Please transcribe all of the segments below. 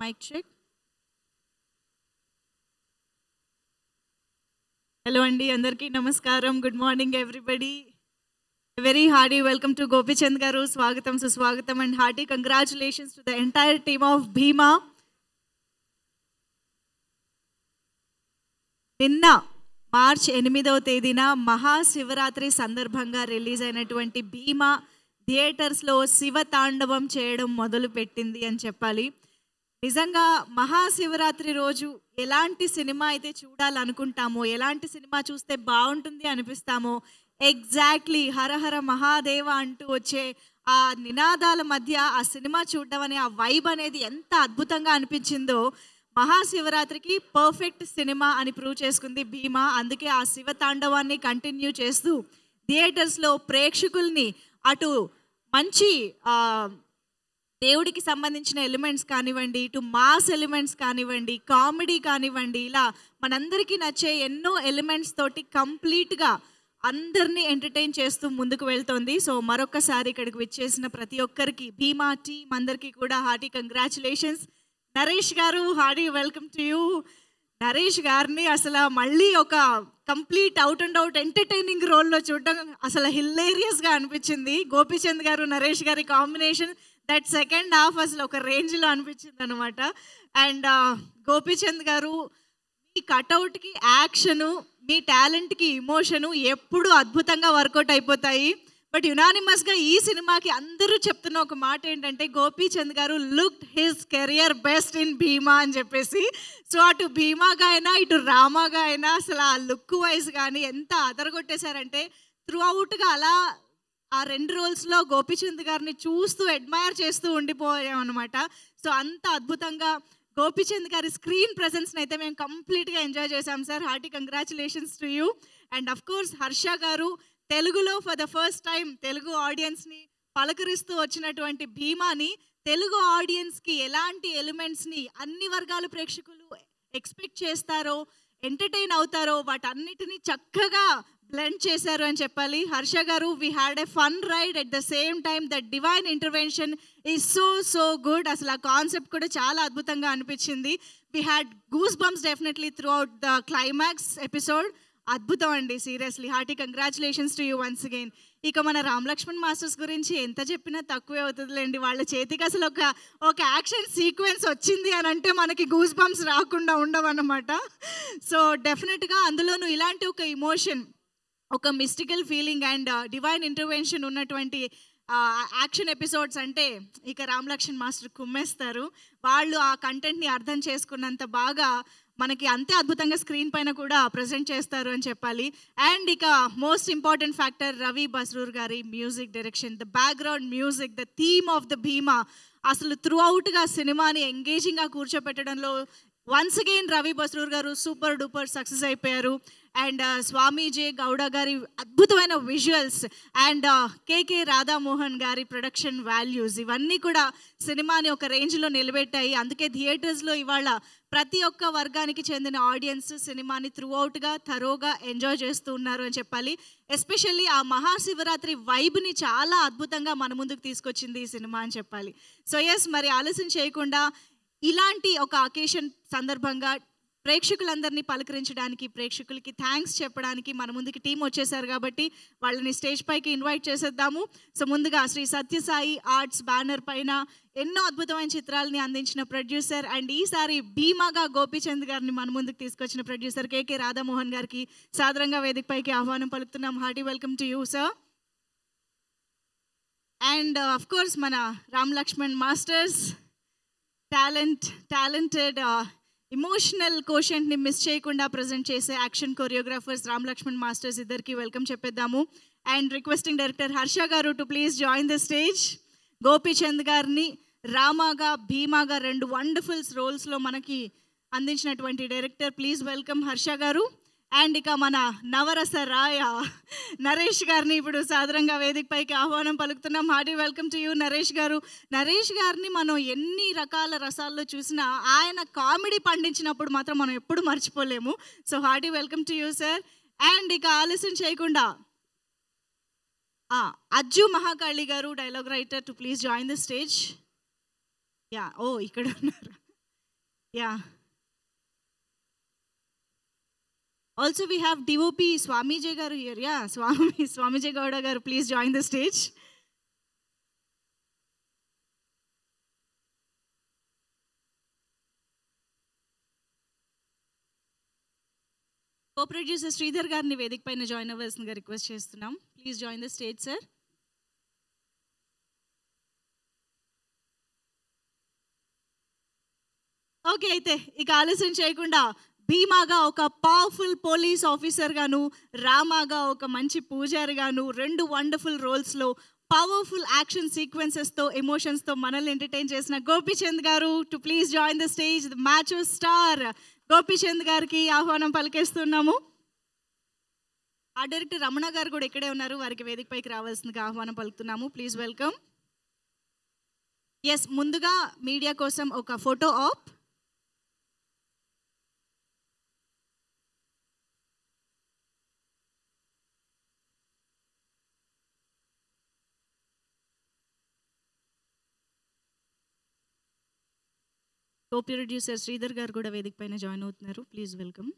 Mic check. Hello Andy, andarki namaskaram. Good morning everybody. A very hearty welcome to Gopichand garu. Swagatam suswagatam and hearty congratulations to the entire team of Bhima. నిన్న March 8వ తేదీన మహాశివరాత్రి సందర్భంగా release అయినటువంటి భీమా థియేటర్స్లో శివ తాండవం చేయడం మొదలుపెట్టింది అని చెప్పాలి. నిజంగా మహాశివరాత్రి రోజు ఎలాంటి సినిమా అయితే చూడాలనుకుంటామో, ఎలాంటి సినిమా చూస్తే బాగుంటుంది అనిపిస్తామో, ఎగ్జాక్ట్లీ హరహర మహాదేవ అంటూ వచ్చే ఆ నినాదాల మధ్య ఆ సినిమా చూడడం అనే ఆ వైబ్ అనేది ఎంత అద్భుతంగా అనిపించిందో, మహాశివరాత్రికి పర్ఫెక్ట్ సినిమా అని ప్రూవ్ చేసుకుంది భీమా. అందుకే ఆ శివ తాండవాన్ని కంటిన్యూ చేస్తూ థియేటర్స్లో ప్రేక్షకుల్ని అటు మంచి దేవుడికి సంబంధించిన ఎలిమెంట్స్ కానివ్వండి, ఇటు మాస్ ఎలిమెంట్స్ కానివ్వండి, కామెడీ కానివ్వండి, ఇలా మనందరికీ నచ్చే ఎన్నో ఎలిమెంట్స్ తోటి కంప్లీట్గా అందరినీ ఎంటర్టైన్ చేస్తూ ముందుకు వెళ్తోంది. సో మరొకసారి ఇక్కడికి విచ్చేసిన ప్రతి ఒక్కరికి భీమా టీమ్ అందరికీ కూడా హార్టీ కంగ్రాచులేషన్స్. నరేష్ గారు, hearty welcome to you. Naresh గారిని అసలు మళ్ళీ ఒక complete out and out entertaining రోల్లో చూడడం అసలు హిల్లేరియస్గా అనిపించింది. గోపీచంద్ గారు నరేష్ గారి కాంబినేషన్ దట్ సెకండ్ హాఫ్ అసలు ఒక రేంజ్లో అనిపించింది అనమాట. అండ్ గోపీచంద్ గారు మీ కటౌట్కి యాక్షను, మీ టాలెంట్కి ఇమోషను ఎప్పుడు అద్భుతంగా వర్కౌట్ అయిపోతాయి. బట్ యునానిమస్గా ఈ సినిమాకి అందరూ చెప్తున్న ఒక మాట ఏంటంటే, గోపీచంద్ గారు looked his career best in Bhimaa అని చెప్పేసి. సో అటు భీమాగా అయినా ఇటు రామాగా అయినా అసలు ఆ లుక్ వైజ్ కానీ ఎంత అదరగొట్టేశారంటే, త్రూ అవుట్గా అలా ఆ రెండు రోల్స్లో గోపీచంద్ గారిని చూస్తూ అడ్మైర్ చేస్తూ ఉండిపోయాం అనమాట. సో అంత అద్భుతంగా గోపీచంద్ గారి స్క్రీన్ ప్రెజెన్స్ని అయితే మేము కంప్లీట్గా ఎంజాయ్ చేశాం sir. Hearty congratulations to you. And of course Harsha గారు తెలుగులో for the first time Telugu ఆడియన్స్ని పలకరిస్తూ వచ్చినటువంటి భీమాని తెలుగు ఆడియన్స్కి ఎలాంటి ఎలిమెంట్స్ని అన్ని వర్గాల ప్రేక్షకులు ఎక్స్పెక్ట్ చేస్తారో, ఎంటర్టైన్ అవుతారో వాటన్నిటిని చక్కగా బ్లెండ్ చేశారు అని చెప్పాలి. హర్ష గారు, we had a fun ride at the same time the divine intervention is so good. అసలు ఆ కాన్సెప్ట్ కూడా చాలా అద్భుతంగా అనిపించింది. We had goose bumps definitely throughout the climax episode. అద్భుతం అండి, seriously hearty congratulations to you once again. ఇక మన రామ్ లక్ష్మణ్ మాస్టర్స్ గురించి ఎంత చెప్పినా తక్కువే అవుతుందిలేండి. వాళ్ళ చేతికి అసలు ఒక యాక్షన్ సీక్వెన్స్ వచ్చింది అని అంటే మనకి గూస్ బంప్స్ రాకుండా ఉండవన్నమాట. సో డెఫినెట్గా అందులోనూ ఇలాంటి ఒక ఇమోషన్, ఒక mystical feeling and divine intervention ఉన్నటువంటి యాక్షన్ ఎపిసోడ్స్ అంటే ఇక రామ్ లక్ష్మణ్ మాస్టర్ కుమ్మేస్తారు. వాళ్ళు ఆ కంటెంట్ని అర్థం చేసుకున్నంత బాగా మనకి అంతే అద్భుతంగా స్క్రీన్ పైన కూడా ప్రజెంట్ చేస్తారు అని చెప్పాలి. అండ్ ఇక most important factor Ravi Basrur గారి music direction, the background music, the theme of the Bhimaa అసలు త్రూ అవుట్గా సినిమాని ఎంగేజింగ్గా కూర్చోపెట్టడంలో వన్స్ అగైన్ రవి బస్రూర్ గారు సూపర్ డూపర్ సక్సెస్ అయిపోయారు. అండ్ స్వామి జే గౌడ గారి అద్భుతమైన విజువల్స్ అండ్ కేకే రాధామోహన్ గారి ప్రొడక్షన్ వాల్యూస్ ఇవన్నీ కూడా సినిమాని ఒక రేంజ్లో నిలబెట్టాయి. అందుకే థియేటర్స్లో ఇవాళ ప్రతి ఒక్క వర్గానికి చెందిన ఆడియన్స్ సినిమాని త్రూ అవుట్గా థరోగా ఎంజాయ్ చేస్తూ ఉన్నారు అని చెప్పాలి. ఎస్పెషల్లీ ఆ మహాశివరాత్రి వైబ్ని చాలా అద్భుతంగా మన ముందుకు తీసుకొచ్చింది ఈ సినిమా అని చెప్పాలి. సో ఎస్, మరి ఆలస్యం చేయకుండా ఇలాంటి ఒక అకేషన్ సందర్భంగా ప్రేక్షకులందరినీ పలకరించడానికి, ప్రేక్షకులకి థ్యాంక్స్ చెప్పడానికి మన ముందుకి టీం వచ్చేసారు కాబట్టి వాళ్ళని స్టేజ్ పైకి ఇన్వైట్ చేసేద్దాము. సో ముందుగా శ్రీ సత్యసాయి ఆర్ట్స్ బ్యానర్ పైన ఎన్నో అద్భుతమైన చిత్రాలని అందించిన ప్రొడ్యూసర్ అండ్ ఈసారి భీమాగా గోపీచంద్ గారిని మన ముందుకు తీసుకొచ్చిన ప్రొడ్యూసర్ కేకే రాధామోహన్ గారికి సాదరంగా వేదిక పైకి ఆహ్వానం పలుకుతున్నాం. Hearty welcome to you sir. And of course మన Ram Lakshman masters talented emotional కోషెంట్ని మిస్ చేయకుండా ప్రజెంట్ చేసే action choreographers Ram Lakshman masters ఇద్దరికి వెల్కమ్ చెప్పేద్దాము. అండ్ రిక్వెస్టింగ్ డైరెక్టర్ హర్ష గారు to please join the stage. Gopichand గారిని రామాగా భీమాగా రెండు వండర్ఫుల్ రోల్స్లో మనకి అందించినటువంటి డైరెక్టర్, ప్లీజ్ వెల్కమ్ హర్ష గారు. అండ్ ఇక మన నవరస రాయ నరేష్ గారిని ఇప్పుడు సాదరంగా వేదిక పైకి ఆహ్వానం పలుకుతున్నాం. Hearty welcome to you Naresh గారు. నరేష్ గారిని మనం ఎన్ని రకాల రసాల్లో చూసినా ఆయన కామెడీ పండించినప్పుడు మాత్రం మనం ఎప్పుడు మర్చిపోలేము. So hearty welcome to you sir. And ఇక ఆలస్యం చేయకుండా అజ్జు మహాకాళి గారు dialogue writer to please join the stage. Yeah, ఓ ఇక్కడ ఉన్నారు. Yeah. Also, we have DOP Swami J Garu here. Yeah, Swami J Gowda Garu, please join the stage. Co-producer Sridhar గారిని వేదిక పైన జాయిన్ అవ్వాల్సిందిగా రిక్వెస్ట్ చేస్తున్నాం. Please join the stage sir. Okay, అయితే ఇక ఆలస్యం చేయకుండా భీమాగా ఒక పవర్ఫుల్ పోలీస్ ఆఫీసర్ గాను, రామాగా ఒక మంచి పూజారి గాను, రెండు వండర్ఫుల్ రోల్స్లో పవర్ఫుల్ యాక్షన్ సీక్వెన్సెస్తో ఎమోషన్స్తో మనల్ని ఎంటర్టైన్ చేసిన గోపీచంద్ గారు to please join the stage. The మ్యాచో star Gopichand గారికి ఆహ్వానం పలికేస్తున్నాము. ఆ డైరెక్టర్ రమణ గారు కూడా ఇక్కడే ఉన్నారు, వారికి వేదికపైకి రావాల్సిందిగా ఆహ్వానం పలుకుతున్నాము. Please welcome. ఎస్, ముందుగా మీడియా కోసం ఒక ఫోటో ఆప్. Co-producer శ్రీధర్ గారు కూడా వేదిక పైన జాయిన్ అవుతున్నారు. Please welcome.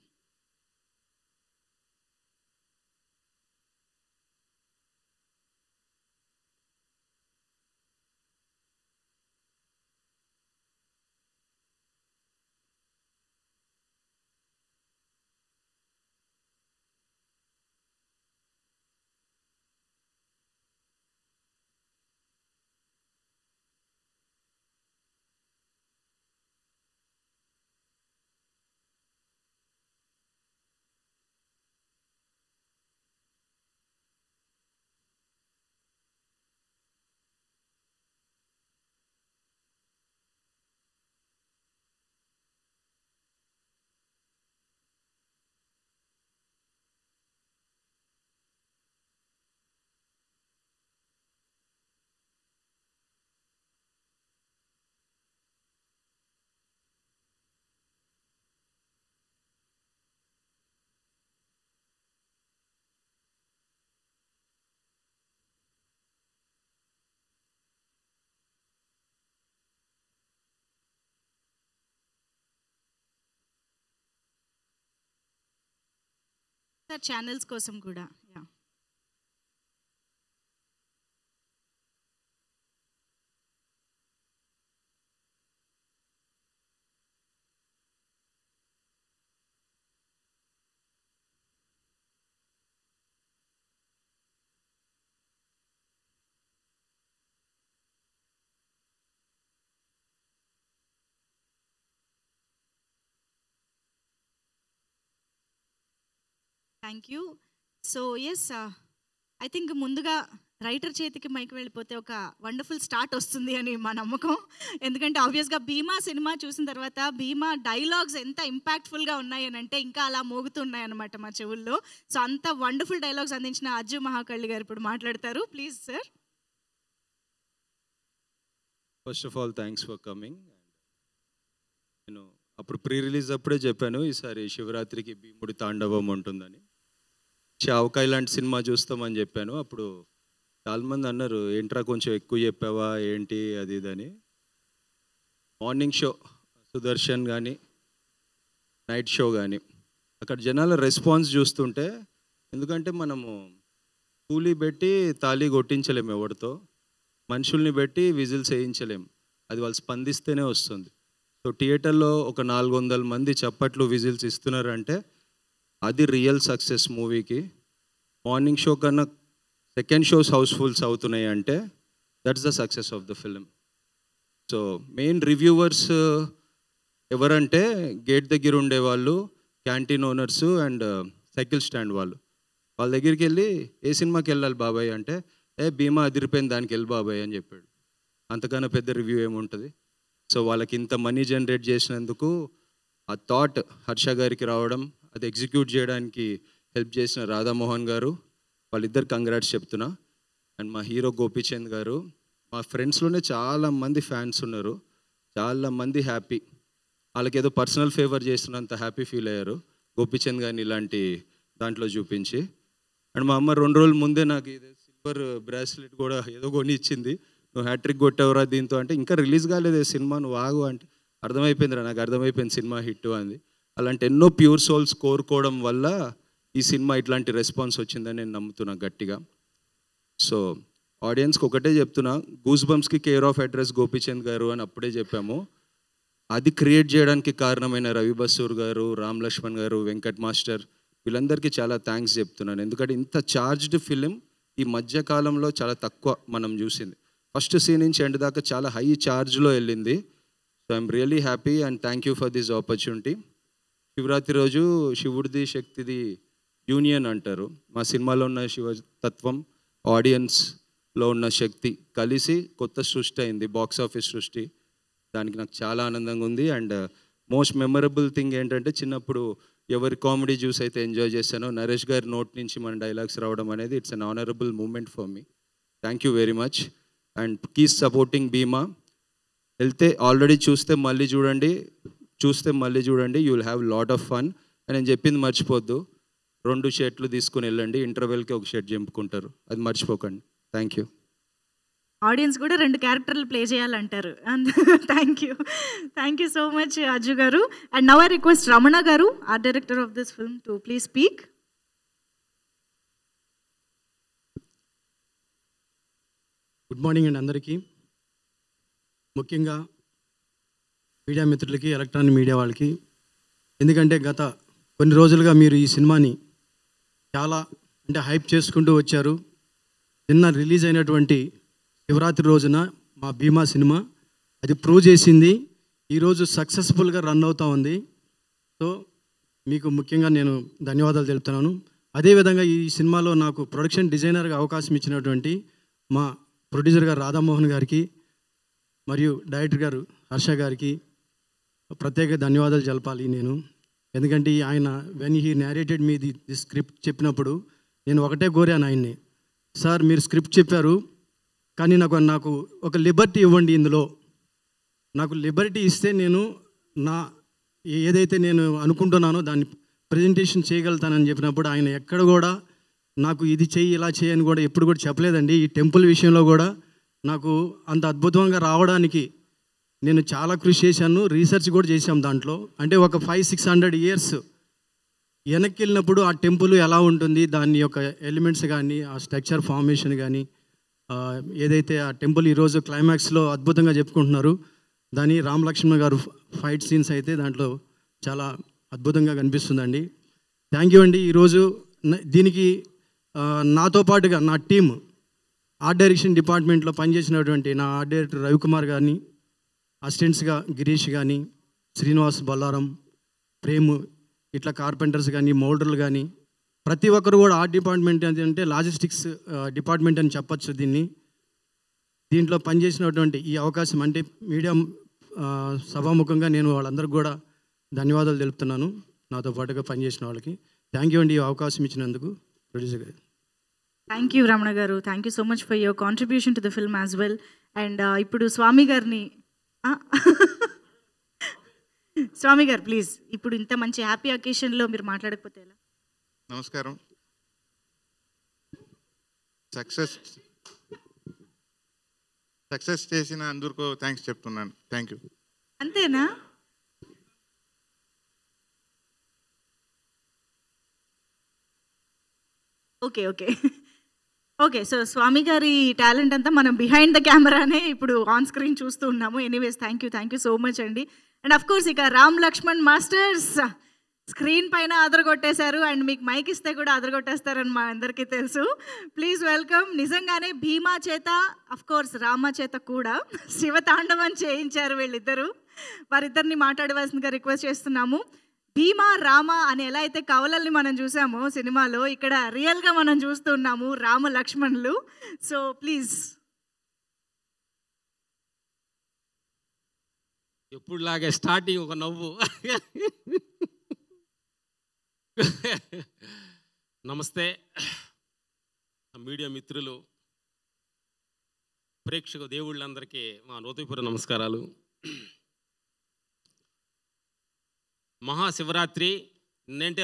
సార్ ఛానల్స్ కోసం కూడా. Yeah, thank you. So yes, I think ముందుగా రైటర్ చేతికి మైకి వెళ్ళిపోతే ఒక వండర్ఫుల్ స్టార్ట్ వస్తుంది అని మా నమ్మకం. ఎందుకంటే ఆబ్వియస్గా భీమా సినిమా చూసిన తర్వాత భీమా డైలాగ్స్ ఎంత ఇంపాక్ట్ఫుల్గా ఉన్నాయని అంటే ఇంకా అలా మోగుతున్నాయన్నమాట మా చెవుల్లో. సో అంత వండర్ఫుల్ డైలాగ్స్ అందించిన అజ్జు మహాకళ్ళి గారు ఇప్పుడు మాట్లాడతారు. Please sir. First of all thanks for coming. నేను అప్పుడు ప్రీ రిలీజ్ అప్పుడే చెప్పాను ఈసారి శివరాత్రికి భీముడి తాండవం ఉంటుందని. చావకాయ లాంటి సినిమా చూస్తామని చెప్పాను. అప్పుడు చాలామంది అన్నారు ఏంట్రా కొంచెం ఎక్కువ చెప్పావా ఏంటి అది ఇదని. మార్నింగ్ షో సుదర్శన్ కానీ నైట్ షో కానీ అక్కడ జనాల రెస్పాన్స్ చూస్తుంటే, ఎందుకంటే మనము కూలీ పెట్టి తాళి కొట్టించలేము, ఎవరితో మనుషుల్ని పెట్టి విజిల్స్ వేయించలేము, అది వాళ్ళు స్పందిస్తేనే వస్తుంది. సో థియేటర్లో ఒక 400 మంది చప్పట్లు విజిల్స్ ఇస్తున్నారంటే అది రియల్ సక్సెస్ మూవీకి. మార్నింగ్ షో కన్నా సెకండ్ షోస్ హౌస్ఫుల్స్ అవుతున్నాయి అంటే that's the success of the film. So main reviewers ఎవరంటే గేట్ దగ్గర ఉండేవాళ్ళు, canteen owners and cycle stand వాళ్ళు. వాళ్ళ దగ్గరికి వెళ్ళి ఏ సినిమాకి వెళ్ళాలి బాబాయ్ అంటే భీమా అదిరిపోయింది దానికి వెళ్ళి బాబాయ్ అని చెప్పాడు. అంతకన్నా పెద్ద రివ్యూ ఏముంటుంది. సో వాళ్ళకి ఇంత మనీ జనరేట్ చేసినందుకు ఆ థాట్ హర్ష గారికి రావడం, అది ఎగ్జిక్యూట్ చేయడానికి హెల్ప్ చేసిన రాధామోహన్ గారు, వాళ్ళిద్దరు కంగ్రాట్స్ చెప్తున్నా. అండ్ మా హీరో గోపీచంద్ గారు, మా ఫ్రెండ్స్లోనే చాలామంది ఫ్యాన్స్ ఉన్నారు, చాలామంది హ్యాపీ, వాళ్ళకి ఏదో పర్సనల్ ఫేవర్ చేస్తున్నంత హ్యాపీ ఫీల్ అయ్యారు గోపీచంద్ గారిని ఇలాంటి దాంట్లో చూపించి. అండ్ మా అమ్మ 2 రోజుల ముందే నాకు ఇది సిల్వర్ బ్రాస్లెట్ కూడా ఏదో కొని ఇచ్చింది, నువ్వు హ్యాట్రిక్ కొట్టేవరా దీంతో అంటే, ఇంకా రిలీజ్ కాలేదే సినిమా నువ్వు ఆగు అంటే, అర్థమైపోయిందిరా, నాకు అర్థమైపోయింది సినిమా హిట్ అంది. అలాంటి ఎన్నో ప్యూర్ సోల్స్ కోరుకోవడం వల్ల ఈ సినిమా ఇట్లాంటి రెస్పాన్స్ వచ్చిందని నేను నమ్ముతున్నా గట్టిగా. సో ఆడియన్స్కి ఒకటే చెప్తున్నా, గూస్ బంప్స్కి కేర్ ఆఫ్ అడ్రస్ గోపీచంద్ గారు అని అప్పుడే చెప్పాము. అది క్రియేట్ చేయడానికి కారణమైన రవి బసూర్ గారు, రామ్ లక్ష్మణ్ గారు, వెంకట్ మాస్టర్, వీళ్ళందరికీ చాలా థ్యాంక్స్ చెప్తున్నాను. ఎందుకంటే ఇంత చార్జ్డ్ ఫిలిం ఈ మధ్యకాలంలో చాలా తక్కువ మనం చూసింది. ఫస్ట్ సీన్ నుంచి ఎండ్ దాకా చాలా హై చార్జ్లో వెళ్ళింది. So I'm really happy and thank you for this opportunity. Shivaratri రోజు శివుడిది శక్తిది యూనియన్ అంటారు. మా సినిమాలో ఉన్న శివతత్వం, ఆడియన్స్లో ఉన్న శక్తి కలిసి కొత్త సృష్టి అయింది, బాక్స్ ఆఫీస్ సృష్టి. దానికి నాకు చాలా ఆనందంగా ఉంది. అండ్ మోస్ట్ మెమరబుల్ థింగ్ ఏంటంటే, చిన్నప్పుడు ఎవరి కామెడీ చూసి అయితే ఎంజాయ్ చేశానో, నరేష్ గారి నోట్ నుంచి మన డైలాగ్స్ రావడం అనేది it's an honourable moment for me. Thank you very much and keep supporting Bhimaa. వెళ్తే ఆల్రెడీ చూస్తే మళ్ళీ చూడండి, you will have lot of fun. అని నేను చెప్పింది మర్చిపోద్దు, 2 షర్ట్లు తీసుకుని వెళ్ళండి, ఇంటర్వెల్కి ఒక షర్ట్ చింపుకుంటారు, అది మర్చిపోకండి. Thank you. ఆడియన్స్ కూడా 2 క్యారెక్టర్లు ప్లే చేయాలంటారు. Thank you so much Ajju గారు. And now I request Ramana గారు, art director of this film, to please speak. Good morning అండి అందరికీ. ముఖ్యంగా మీడియా మిత్రులకి, ఎలక్ట్రానిక్ మీడియా వాళ్ళకి. ఎందుకంటే గత కొన్ని రోజులుగా మీరు ఈ సినిమాని చాలా హైప్ చేసుకుంటూ వచ్చారు. నిన్న రిలీజ్ అయినటువంటి శివరాత్రి రోజున మా భీమా సినిమా అది ప్రూవ్ చేసింది. ఈరోజు సక్సెస్ఫుల్గా రన్ అవుతూ ఉంది. సో మీకు ముఖ్యంగా నేను ధన్యవాదాలు తెలుపుతున్నాను. అదేవిధంగా ఈ సినిమాలో నాకు ప్రొడక్షన్ డిజైనర్గా అవకాశం ఇచ్చినటువంటి మా ప్రొడ్యూసర్ గారు రాధామోహన్ గారికి మరియు డైరెక్టర్ గారు హర్ష గారికి ప్రత్యేక ధన్యవాదాలు తెలపాలి నేను. ఎందుకంటే ఆయన when he narrated me the script చెప్పినప్పుడు నేను ఒకటే కోరాను ఆయన్ని, సార్ మీరు స్క్రిప్ట్ చెప్పారు కానీ నాకు ఒక లిబర్టీ ఇవ్వండి, ఇందులో నాకు లిబర్టీ ఇస్తే నేను నా ఏదైతే నేను అనుకుంటున్నానో దాన్ని ప్రజెంటేషన్ చేయగలుగుతానని చెప్పినప్పుడు ఆయన ఎక్కడ కూడా నాకు ఇది చెయ్యి ఇలా చేయని కూడా ఎప్పుడు కూడా చెప్పలేదండి. ఈ టెంపుల్ విషయంలో కూడా నాకు అంత అద్భుతంగా రావడానికి నేను చాలా కృషి చేశాను, రీసెర్చ్ కూడా చేశాం దాంట్లో. అంటే ఒక 500-600 ఇయర్స్ వెనక్కి వెళ్ళినప్పుడు ఆ టెంపుల్ ఎలా ఉంటుంది, దాని యొక్క ఎలిమెంట్స్ కానీ, ఆ స్ట్రక్చర్ ఫార్మేషన్ కానీ, ఏదైతే ఆ టెంపుల్ ఈరోజు క్లైమాక్స్లో అద్భుతంగా చెప్పుకుంటున్నారు, దాని రామ్ లక్ష్మణ్ గారు ఫైట్ సీన్స్ అయితే దాంట్లో చాలా అద్భుతంగా కనిపిస్తుందండి. థ్యాంక్ యూ అండి. ఈరోజు దీనికి నాతో పాటుగా నా టీమ్ ఆర్ట్ డైరెక్షన్ డిపార్ట్మెంట్లో పనిచేసినటువంటి నా ఆర్ట్ డైరెక్టర్ రవికుమార్ గారిని, అసిస్టెంట్స్గా గిరీష్ కానీ, శ్రీనివాస్, బొల్లారం, ప్రేమ్, ఇట్లా కార్పెంటర్స్ కానీ, మోల్డర్లు కానీ, ప్రతి ఒక్కరు కూడా ఆర్ట్ డిపార్ట్మెంట్ అంటే లాజిస్టిక్స్ డిపార్ట్మెంట్ అని చెప్పచ్చు దీంట్లో పనిచేసినటువంటి ఈ అవకాశం అంటే మీడియా సభాముఖంగా నేను వాళ్ళందరికీ కూడా ధన్యవాదాలు తెలుపుతున్నాను, నాతో పాటుగా పనిచేసిన వాళ్ళకి. థ్యాంక్ యూ అండి ఈ అవకాశం ఇచ్చినందుకు ప్రొడ్యూసర్ గారు. థ్యాంక్ యూ రమణ గారు. Thank you so much for your contribution to the film as well. And ఇప్పుడు స్వామి గారిని, స్వామి గారు ప్లీజ్, ఇప్పుడు ఇంత మంచి హ్యాపీ అకేషన్లో మీరు మాట్లాడకపోతే ఎలా? నమస్కారం. సక్సెస్ చేసిన అందరికీ థ్యాంక్స్ చెప్తున్నాను. Thank you. అంతేనా? Okay okay okay. So Swamy గారి టాలెంట్ అంతా మనం బిహైండ్ ద కెమెరానే ఇప్పుడు ఆన్ స్క్రీన్ చూస్తూ ఉన్నాము. Anyways thank you so much అండి. అండ్ అఫ్ కోర్స్ ఇక రామ్ లక్ష్మణ్ మాస్టర్స్ స్క్రీన్ పైన అదరగొట్టేశారు అండ్ మీకు మైక్ ఇస్తే కూడా అదరగొట్టేస్తారని మా అందరికీ తెలుసు. Please welcome. నిజంగానే భీమా చేత, అఫ్ కోర్స్ రామ చేత కూడా శివతాండవం చేయించారు వీళ్ళిద్దరూ. వారిద్దరిని మాట్లాడవలసిందిగా రిక్వెస్ట్ చేస్తున్నాము. భీమా రామ అని ఎలా అయితే కవలల్ని మనం చూసామో సినిమాలో, ఇక్కడ రియల్గా మనం చూస్తున్నాము రామ లక్ష్మణులు. So please. ఎప్పుడులాగే స్టార్టింగ్ ఒక నవ్వు. నమస్తే మీడియా మిత్రులు, ప్రేక్షక దేవుళ్ళందరికీ మా నూతనపూర్వ నమస్కారాలు. మహాశివరాత్రి ఏంటంటే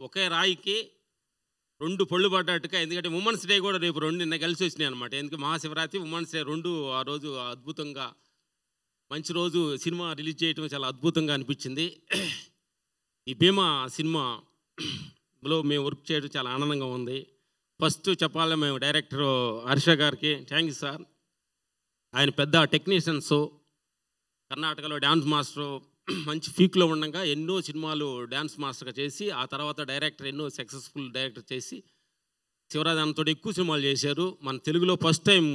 ఒకే రాయికి 2 పళ్ళు పడ్డట్టుగా, ఎందుకంటే ఉమెన్స్ డే కూడా రేపు 2 నిన్న కలిసి వచ్చినాయి అనమాట. ఎందుకంటే మహాశివరాత్రి, ఉమెన్స్ డే 2 ఆ రోజు అద్భుతంగా మంచి రోజు సినిమా రిలీజ్ చేయడం చాలా అద్భుతంగా అనిపించింది. ఈ భీమా సినిమాలో మేము వర్క్ చేయడం చాలా ఆనందంగా ఉంది. ఫస్ట్ చెప్పాలి మేము డైరెక్టర్ హర్ష గారికి థ్యాంక్ యూ సార్. ఆయన పెద్ద టెక్నీషియన్స్, కర్ణాటకలో డ్యాన్స్ మాస్టర్, మంచి ఫీక్లో ఉండగా ఎన్నో సినిమాలు డ్యాన్స్ మాస్టర్గా చేసి ఆ తర్వాత డైరెక్టర్ ఎన్నో సక్సెస్ఫుల్ డైరెక్టర్ చేసి శివరాజానంతో ఎక్కువ సినిమాలు చేశారు. మన తెలుగులో ఫస్ట్ టైం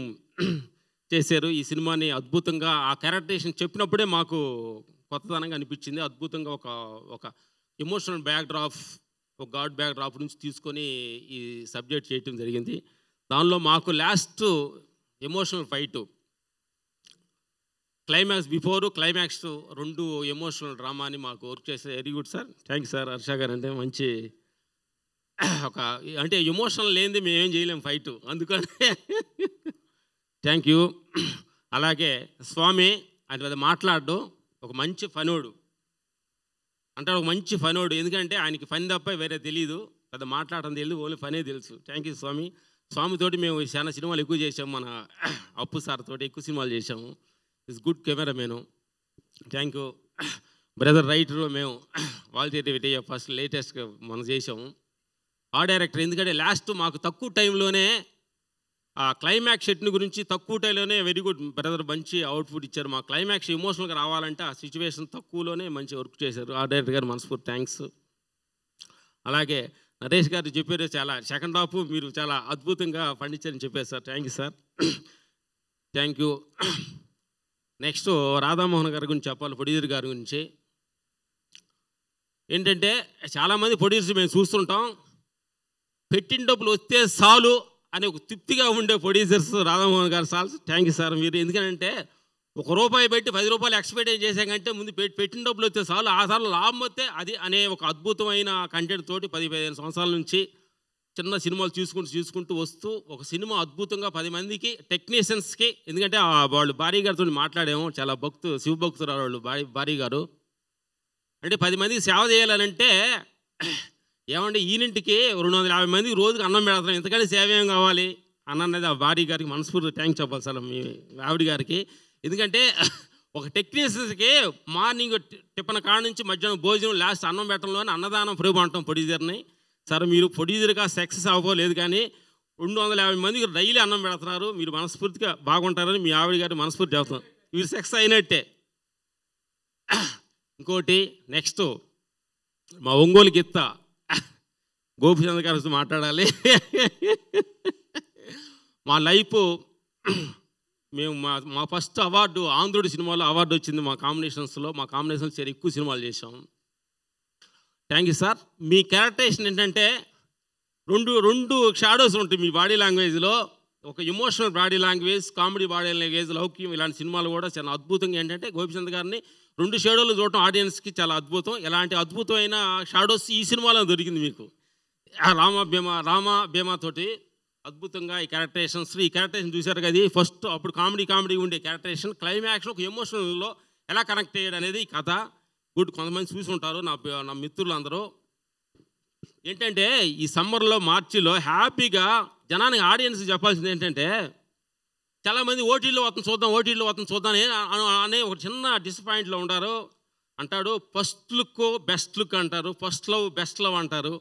చేశారు ఈ సినిమాని. అద్భుతంగా ఆ క్యారెక్టరేషన్ చెప్పినప్పుడే మాకు కొత్తదనంగా అనిపించింది. అద్భుతంగా ఒక ఎమోషనల్ బ్యాక్డ్రాప్, ఒక గాడ్ బ్యాక్డ్రాప్ నుంచి తీసుకొని ఈ సబ్జెక్ట్ చేయటం జరిగింది. దానిలో మాకు last emotional fight, climax before climax, రెండు ఎమోషనల్ డ్రామాని మాకు వర్క్ చేసే very good sir. Thank you sir. Harsha గారు అంటే మంచి ఒక అంటే ఎమోషనల్ లేనిది మేమేం చేయలేం ఫైటు, అందుకని థ్యాంక్ యూ. అలాగే స్వామి ఆయన పెద్ద మాట్లాడడం, ఒక మంచి ఫనోడు అంటే ఒక మంచి ఫనోడు, ఎందుకంటే ఆయనకి ఫన్ తప్ప వేరే తెలీదు, పెద్ద మాట్లాడడం తెలియదు, ఓన్లీ ఫనే తెలుసు. థ్యాంక్ యూ స్వామి. స్వామితోటి మేము చాలా సినిమాలు ఎక్కువ చేసాము, మన అప్పు సార్ తోటి ఎక్కువ సినిమాలు చేసాము. Is good cameramen. Thank you brother. Writer మేము వాల్తేటి ఫస్ట్ లేటెస్ట్గా మనం చేసాము. ఆ డైరెక్టర్ ఎందుకంటే లాస్ట్ మాకు తక్కువ టైంలోనే ఆ క్లైమాక్స్ షెట్ని గురించి తక్కువ టైంలోనే వెరీ గుడ్ బ్రదర్ మంచి అవుట్పుట్ ఇచ్చారు. మా క్లైమాక్స్ ఎమోషనల్గా రావాలంటే ఆ సిచ్యువేషన్ తక్కువలోనే మంచి వర్క్ చేశారు. ఆ డైరెక్టర్ గారు మనస్ఫూర్తి థ్యాంక్స్. అలాగే నరేష్ గారు చెప్పారు చాలా సెకండ్ హాఫ్ మీరు చాలా అద్భుతంగా పండించారని చెప్పారు sir. Thank you sir. Thank you. Next Radha Mohan గారి గురించి చెప్పాలి, ప్రొడ్యూసర్ గారి గురించి. ఏంటంటే చాలామంది ప్రొడ్యూసర్ మేము చూస్తుంటాం, పెట్టిన డబ్బులు వస్తే చాలు అని ఒక తృప్తిగా ఉండే ప్రొడ్యూసర్స్ రాధామోహన్ గారు సార్. Thank you sir. మీరు ఎందుకంటే ₹1 పెట్టి ₹10 ఎక్స్పెక్ట్ చేసాకంటే ముందు పెట్టిన డబ్బులు వస్తే చాలు, ఆ సార్లు లాభం వస్తే అది అనే ఒక అద్భుతమైన కంటెంట్ తోటి 10-15 సంవత్సరాల నుంచి చిన్న సినిమాలు చూసుకుంటూ వస్తూ ఒక సినిమా అద్భుతంగా 10 మందికి టెక్నీషియన్స్కి, ఎందుకంటే వాళ్ళు భారీ గారితో మాట్లాడాము, చాలా శివభక్తులు వాళ్ళు భారీ గారు. అంటే 10 మందికి సేవ చేయాలనంటే ఏమంటే ఈనింటికి 250 మందికి రోజుకి అన్నం పెడతాం, ఎంతకంటే సేవ ఏం కావాలి అన్నది ఆ భారీ గారికి మనస్ఫూర్తి థ్యాంక్స్ చెప్పాలి సార్ మీ ఆవిడ గారికి. ఎందుకంటే ఒక టెక్నీషియన్స్కి మార్నింగ్ టిఫిన్ కాడ నుంచి మధ్యాహ్నం భోజనం లాస్ట్ అన్నం పెట్టడంలోనే అన్నదానం ప్రేమ అంటాం ప్రొడ్యూసర్ని. సార్ మీరు ప్రొడ్యూసర్గా సక్సెస్ అవ్వలేదు కానీ 250 మందికి డైలీ అన్నం పెడుతున్నారు, మీరు మనస్ఫూర్తిగా బాగుంటారని మీ ఆవిడ గారి మనస్ఫూర్తి చెప్తాం. మీరు సక్సెస్ అయినట్టే. ఇంకోటి నెక్స్ట్ మా ఒంగోలు గిత్త గోపిచంద్ర గారితో మాట్లాడాలి. మా లైఫ్ మేము మా ఫస్ట్ అవార్డు ఆంధ్రుడి సినిమాలో అవార్డు వచ్చింది మా కాంబినేషన్స్లో. మా కాంబినేషన్స్ ఎక్కువ సినిమాలు చేసాం. Thank you sir. మీ క్యారెక్టరేషన్ ఏంటంటే రెండు షాడోస్ ఉంటాయి మీ బాడీ లాంగ్వేజ్లో, ఒక emotional body language, comedy body language, లౌక్యం, ఇలాంటి సినిమాలు కూడా చాలా అద్భుతంగా ఏంటంటే గోపిచంద్ గారిని 2 షాడోలు చూడటం ఆడియన్స్కి చాలా అద్భుతం. ఇలాంటి అద్భుతమైన షాడోస్ ఈ సినిమాలో దొరికింది మీకు. రామ భీమాతోటి అద్భుతంగా ఈ క్యారెక్టరేషన్ చూశారు కదా. ఫస్ట్ అప్పుడు కామెడీ ఉండే క్యారెక్టరేషన్, క్లైమాక్స్ ఒక ఎమోషనల్లో ఎలా కనెక్ట్ అయ్యాడు అనేది ఈ కథ. గుడ్ కొంతమంది చూసి ఉంటారు నా మిత్రులు అందరూ. ఏంటంటే ఈ సమ్మర్లో మార్చిలో హ్యాపీగా జనానికి ఆడియన్స్ చెప్పాల్సింది ఏంటంటే చాలామంది ఓటీల్లో వస్తుంది చూద్దాం అనే ఒక చిన్న డిసప్పాయింట్లో అంటాడు. ఫస్ట్ లుక్ బెస్ట్ లుక్ అంటారు, ఫస్ట్ లవ్ బెస్ట్ లవ్ అంటారు.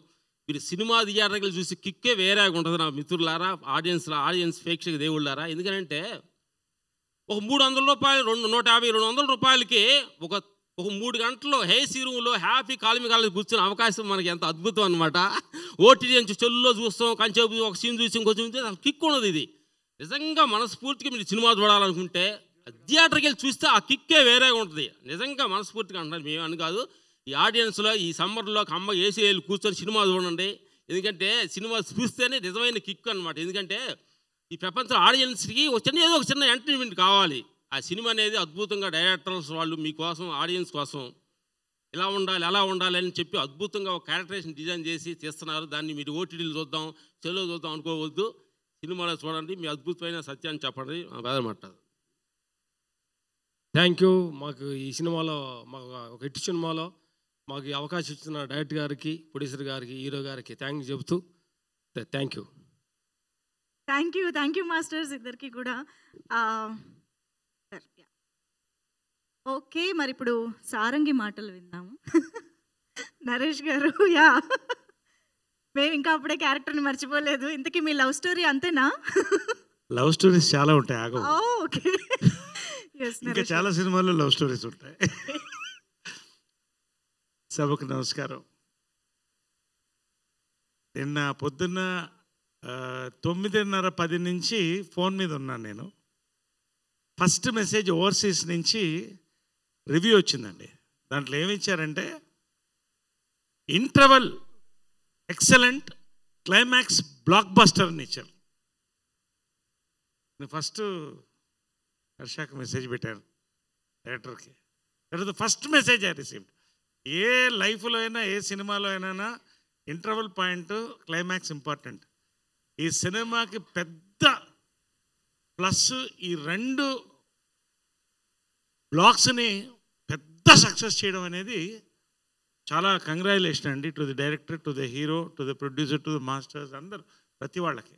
మీరు సినిమా థియేటర్లు చూసి కిక్కే వేరేగా ఉంటుంది నా మిత్రులారా, ఆడియన్స్ ప్రేక్షక దేవుళ్ళారా. ఎందుకంటే ఒక ₹300 150-200 రూపాయలకి ఒక 3 గంటలు హేసీ రూమ్లో హ్యాపీ కాలు కూర్చునే అవకాశం మనకి ఎంత అద్భుతం అనమాట. ఓటీటీ నుంచి చెల్లులో చూస్తాం, కంచేపు ఒక సీన్ చూసి ఇంకో చూస్తే అసలు కిక్ ఉండదు. ఇది నిజంగా మనస్ఫూర్తిగా మీరు సినిమా చూడాలనుకుంటే థియేటర్కి వెళ్ళి చూస్తే ఆ కిక్కే వేరేగా ఉంటుంది. నిజంగా మనస్ఫూర్తిగా అంటారు, మేము అని కాదు. ఈ ఆడియన్స్లో ఈ సమ్మర్లో అమ్మ ఏసీ వెళ్ళి కూర్చొని సినిమా చూడండి. ఎందుకంటే సినిమా చూస్తేనే నిజమైన కిక్ అనమాట. ఎందుకంటే ఈ ప్రపంచ ఆడియన్స్కి ఏదో ఒక చిన్న ఎంటర్టైన్మెంట్ కావాలి. ఆ సినిమా అనేది అద్భుతంగా డైరెక్టర్స్ వాళ్ళు మీకోసం ఆడియన్స్ కోసం ఇలా ఉండాలి అలా ఉండాలి అని చెప్పి అద్భుతంగా ఒక క్యారెక్టరేషన్ డిజైన్ చేసి తీస్తున్నారు. దాన్ని మీరు ఓటీటీలు చూద్దాం, సెల్లో చూద్దాం అనుకోవద్దు, సినిమాలో చూడండి, మీ అద్భుతమైన సత్యాన్ని చెప్పండి. బాధపడతారు. Thank you. మాకు ఈ సినిమాలో మాకు ఒక హిట్ సినిమాలో మాకు ఈ అవకాశం ఇచ్చిన డైరెక్టర్ గారికి, ప్రొడ్యూసర్ గారికి, హీరో గారికి థ్యాంక్స్ చెబుతూ thank you. Thank you masters ఇద్దరికి కూడా. ఓకే, మరి ఇప్పుడు సారంగి మాటలు విందాము. నరేష్ గారు, యా, మేము ఇంకా అప్పుడే క్యారెక్టర్ని మర్చిపోలేదు. ఇంతకీ మీ లవ్ స్టోరీ అంతేనా? లవ్ స్టోరీస్ చాలా ఉంటాయి, ఆగవు. ఓకే, ఎస్ ఇంకా చాలా సినిమాల్లో లవ్ స్టోరీస్ ఉంటాయి. సభకు నమస్కారం. నిన్న పొద్దున్న 9:30, 10 నుంచి ఫోన్ మీద ఉన్నాను నేను. ఫస్ట్ మెసేజ్ ఓవర్సీస్ నుంచి రివ్యూ వచ్చిందండి. దాంట్లో ఏమి ఇచ్చారంటే, interval excellent, climax blockbuster అని ఇచ్చారు. నేను ఫస్ట్ హర్షాకి మెసేజ్ పెట్టాను, డైరెక్టర్కి. That is the first message I received. ఏ లైఫ్లో అయినా, ఏ సినిమాలో అయినా ఇంటర్వల్ పాయింట్, క్లైమాక్స్ ఇంపార్టెంట్. ఈ సినిమాకి పెద్ద ప్లస్ ఈ 2 బ్లాక్స్ని పెద్ద సక్సెస్ చేయడం అనేది చాలా కంగ్రాచులేషన్ అండి. To the director, to the hero, to the producer, to the masters, అందరు ప్రతి వాళ్ళకి.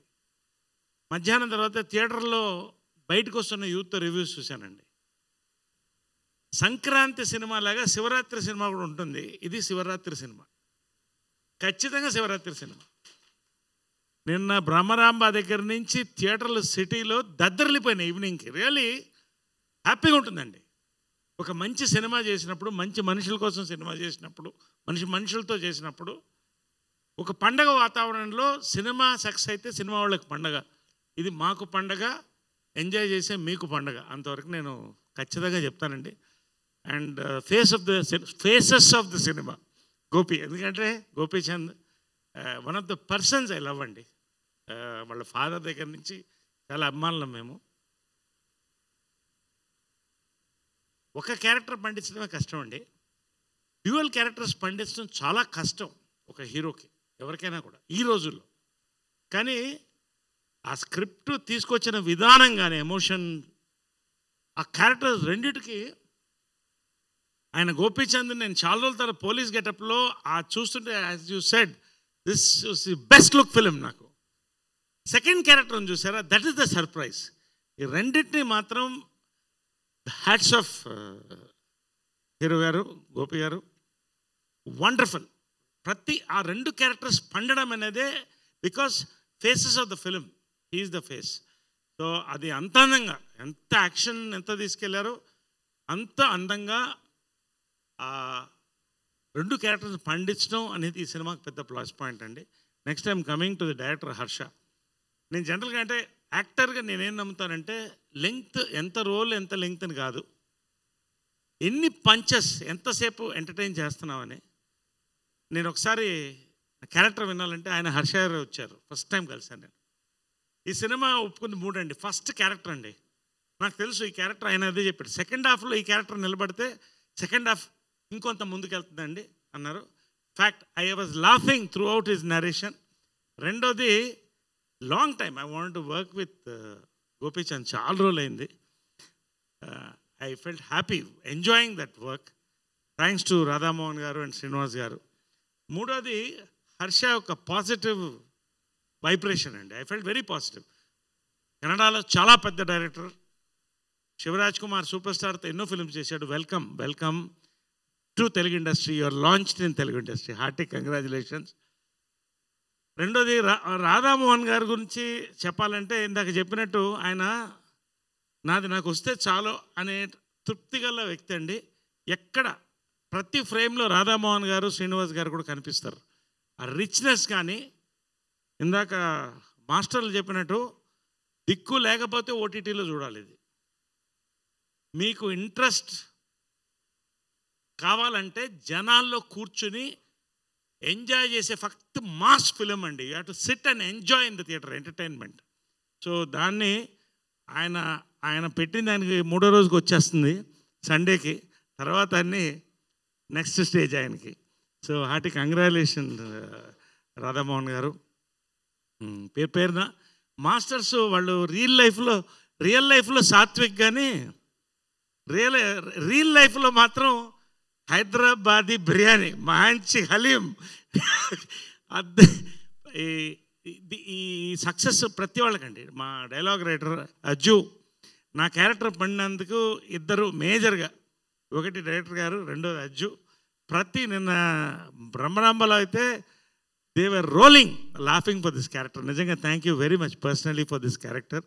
మధ్యాహ్నం తర్వాత థియేటర్లో బయటకు వస్తున్న యూత్ రివ్యూస్ చూశానండి. సంక్రాంతి సినిమా లాగా శివరాత్రి సినిమా కూడా ఉంటుంది. ఇది శివరాత్రి సినిమా, ఖచ్చితంగా శివరాత్రి సినిమా. నిన్న బ్రహ్మరాంబ దగ్గర నుంచి థియేటర్లు సిటీలో దద్దరిల్లిపోయినాయి ఈవినింగ్కి. రియల్లీ హ్యాపీగా ఉంటుందండి. ఒక మంచి సినిమా చేసినప్పుడు, మంచి మనుషుల కోసం సినిమా చేసినప్పుడు, మనుషులతో చేసినప్పుడు, ఒక పండగ వాతావరణంలో సినిమా సక్సెస్ అయితే సినిమా వాళ్ళకి పండగ. ఇది మాకు పండగ, ఎంజాయ్ చేసే మీకు పండగ. అంతవరకు నేను ఖచ్చితంగా చెప్తానండి. అండ్ ఫేసెస్ ఆఫ్ ద సినిమా గోపి. ఎందుకంటే Gopichand one of the persons I love అండి. వాళ్ళ ఫాదర్ దగ్గర నుంచి చాలా అభిమానులం మేము. ఒక క్యారెక్టర్ పండించడమే కష్టం అండి. డ్యూయల్ క్యారెక్టర్స్ పండించడం చాలా కష్టం ఒక హీరోకి, ఎవరికైనా కూడా ఈ రోజుల్లో. కానీ ఆ స్క్రిప్ట్ తీసుకొచ్చిన విధానం కానీ, ఎమోషన్, ఆ క్యారెక్టర్స్ రెండిటికి ఆయన గోపీచంద్ నేను చాలా రోజుల తర్వాత పోలీస్ గెటప్లో చూస్తుంటే, as you said, this was the best look film నాకు. సెకండ్ క్యారెక్టర్ని చూసారా, దట్ ఈస్ ద సర్ప్రైజ్. ఈ రెండింటిని మాత్రం హ్యాట్స్ ఆఫ్ హీరో గారు, గోపి గారు, వండర్ఫుల్. ఆ 2 క్యారెక్టర్స్ పండడం అనేదే because faces of the film, he's the face. So అది అంత అందంగా, ఎంత యాక్షన్ ఎంత తీసుకెళ్లారో అంత అందంగా ఆ 2 క్యారెక్టర్స్ పండించడం అనేది ఈ సినిమాకి పెద్ద ప్లస్ పాయింట్ అండి. Next time coming to the director Harsha. నేను జనరల్గా అంటే యాక్టర్గా నేనేం నమ్ముతానంటే, లెంగ్త్, ఎంత రోల్ ఎంత లెంగ్త్ అని కాదు, ఎన్ని పంచెస్, ఎంతసేపు ఎంటర్టైన్ చేస్తున్నామని. నేను ఒకసారి క్యారెక్టర్ వినాలంటే ఆయన హర్ష గారు వచ్చారు, ఫస్ట్ టైం కలిసాను నేను. ఈ సినిమా ఒప్పుకుంది 3 అండి. ఫస్ట్ క్యారెక్టర్ అండి, నాకు తెలుసు ఈ క్యారెక్టర్ ఆయన అదే చెప్పాడు. సెకండ్ హాఫ్లో ఈ క్యారెక్టర్ నిలబడితే సెకండ్ హాఫ్ ఇంకొంత ముందుకు వెళ్తుందండి అన్నారు. Fact, I was laughing throughout his narration. రెండోది, long time I want to work with Gopichand. చాలా రోజులు అయింది. I felt happy enjoying that work. Thanks to Radhamohan గారు అండ్ శ్రీనివాస్ గారు. మూడోది, హర్ష ఒక పాజిటివ్ వైబ్రేషన్ అండి. I felt very positive. కన్నడలో చాలా పెద్ద డైరెక్టర్, శివరాజ్ కుమార్ సూపర్ స్టార్తో ఎన్నో ఫిల్మ్స్ చేశాడు. Welcome to Telugu industry. Your launched in Telugu industry. Hearty congratulations. రెండోది, రాధామోహన్ గారి గురించి చెప్పాలంటే, ఇందాక చెప్పినట్టు ఆయన నాకు వస్తే చాలు అనే తృప్తి గల వ్యక్తి అండి. ఎక్కడ ప్రతి ఫ్రేమ్లో రాధామోహన్ గారు, శ్రీనివాస్ గారు కూడా కనిపిస్తారు. ఆ రిచ్నెస్ కానీ, ఇందాక మాస్టర్లు చెప్పినట్టు, దిక్కు లేకపోతే ఓటీటీలో చూడాలి. ఇది మీకు ఇంట్రెస్ట్ కావాలంటే జనాల్లో కూర్చుని ఎంజాయ్ చేసే ఫక్త్ మాస్ ఫిలిం అండి. You have to SIT and enjoy in the theatre, entertainment. So దాన్ని ఆయన పెట్టిన దానికి 3వ రోజుకి వచ్చేస్తుంది, సండేకి. తర్వాత అన్నీ నెక్స్ట్ స్టేజ్ ఆయనకి. సో హార్టీ కంగ్రాచులేషన్ రాధామోహన్ గారు. పేరున మాస్టర్స్ వాళ్ళు రియల్ లైఫ్లో సాత్విక్, కానీ రియల్ లైఫ్లో మాత్రం హైదరాబాదీ బిర్యానీ, మంచి హలీం. ఈ సక్సెస్ ప్రతి వాళ్ళకండి. మా డైలాగ్ రైటర్ అజ్జు, నా క్యారెక్టర్ పడినందుకు 2 మేజర్గా ఒకటి డైరెక్టర్ గారు, రెండోది అజ్జు. నిన్న బ్రహ్మరాంబలో అయితే they were rolling laughing for this character. నిజంగా thank you very much personally for this character.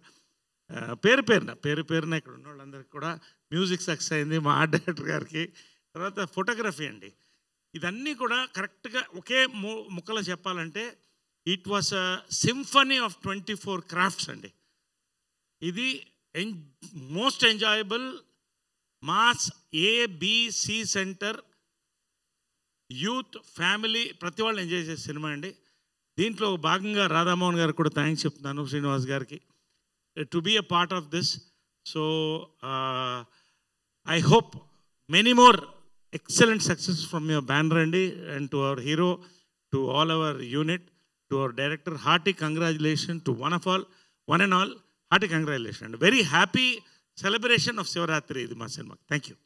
పేరు పేరున ఇక్కడ ఉన్న వాళ్ళందరికీ కూడా మ్యూజిక్ సక్సెస్ అయింది, మా ఆర్ట్ డైరెక్టర్ గారికి. తర్వాత ఫోటోగ్రఫీ అండి, ఇదన్నీ కూడా కరెక్ట్గా ఒకే ముక్కలో చెప్పాలంటే it was a symphony of 24 crafts అండి. ఇది most enjoyable mass ABC centre youth family ప్రతి వాళ్ళు ఎంజాయ్ చేసే సినిమా అండి. దీంట్లో భాగంగా రాధామోహన్ గారికి కూడా థ్యాంక్స్ చెప్తున్నాను, శ్రీనివాస్ గారికి, to be a part of this. So I hope many more excellent success from your banner అండి, and to our hero, to all our unit, to our director, hearty congratulations to one and all, hearty congratulations. Very happy celebration of Shivaratri ఇది మా cinema. Thank you.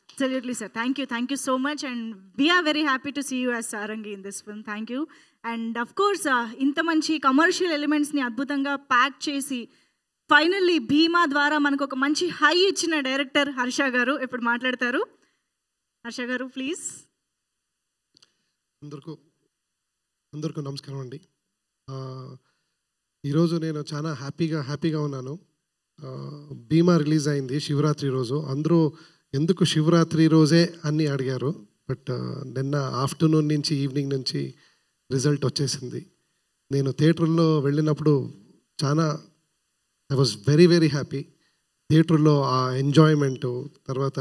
Absolutely, sir. Thank you so much, and we are very happy to see you as Sarangi in this film. Thank you. And of course, ఇంత మంచి commercial ఎలిమెంట్స్ని అద్భుతంగా pack చేసి finally భీమా ద్వారా మనకు ఒక మంచి హై ఇచ్చిన director Harsha గారు ఇప్పుడు మాట్లాడతారు. హర్ష గారు ప్లీజ్. అందరికీ నమస్కారం అండి. ఈరోజు నేను చాలా హ్యాపీగా ఉన్నాను. భీమా రిలీజ్ అయింది శివరాత్రి రోజు. అందరూ ఎందుకు శివరాత్రి రోజే అని అడిగారు, బట్ నిన్న ఆఫ్టర్నూన్ నుంచి ఈవినింగ్ నుంచి రిజల్ట్ వచ్చేసింది. నేను థియేటర్లో వెళ్ళినప్పుడు ఐ వాజ్ వెరీ హ్యాపీ. థియేటర్లో ఆ ఎంజాయ్మెంటు, తర్వాత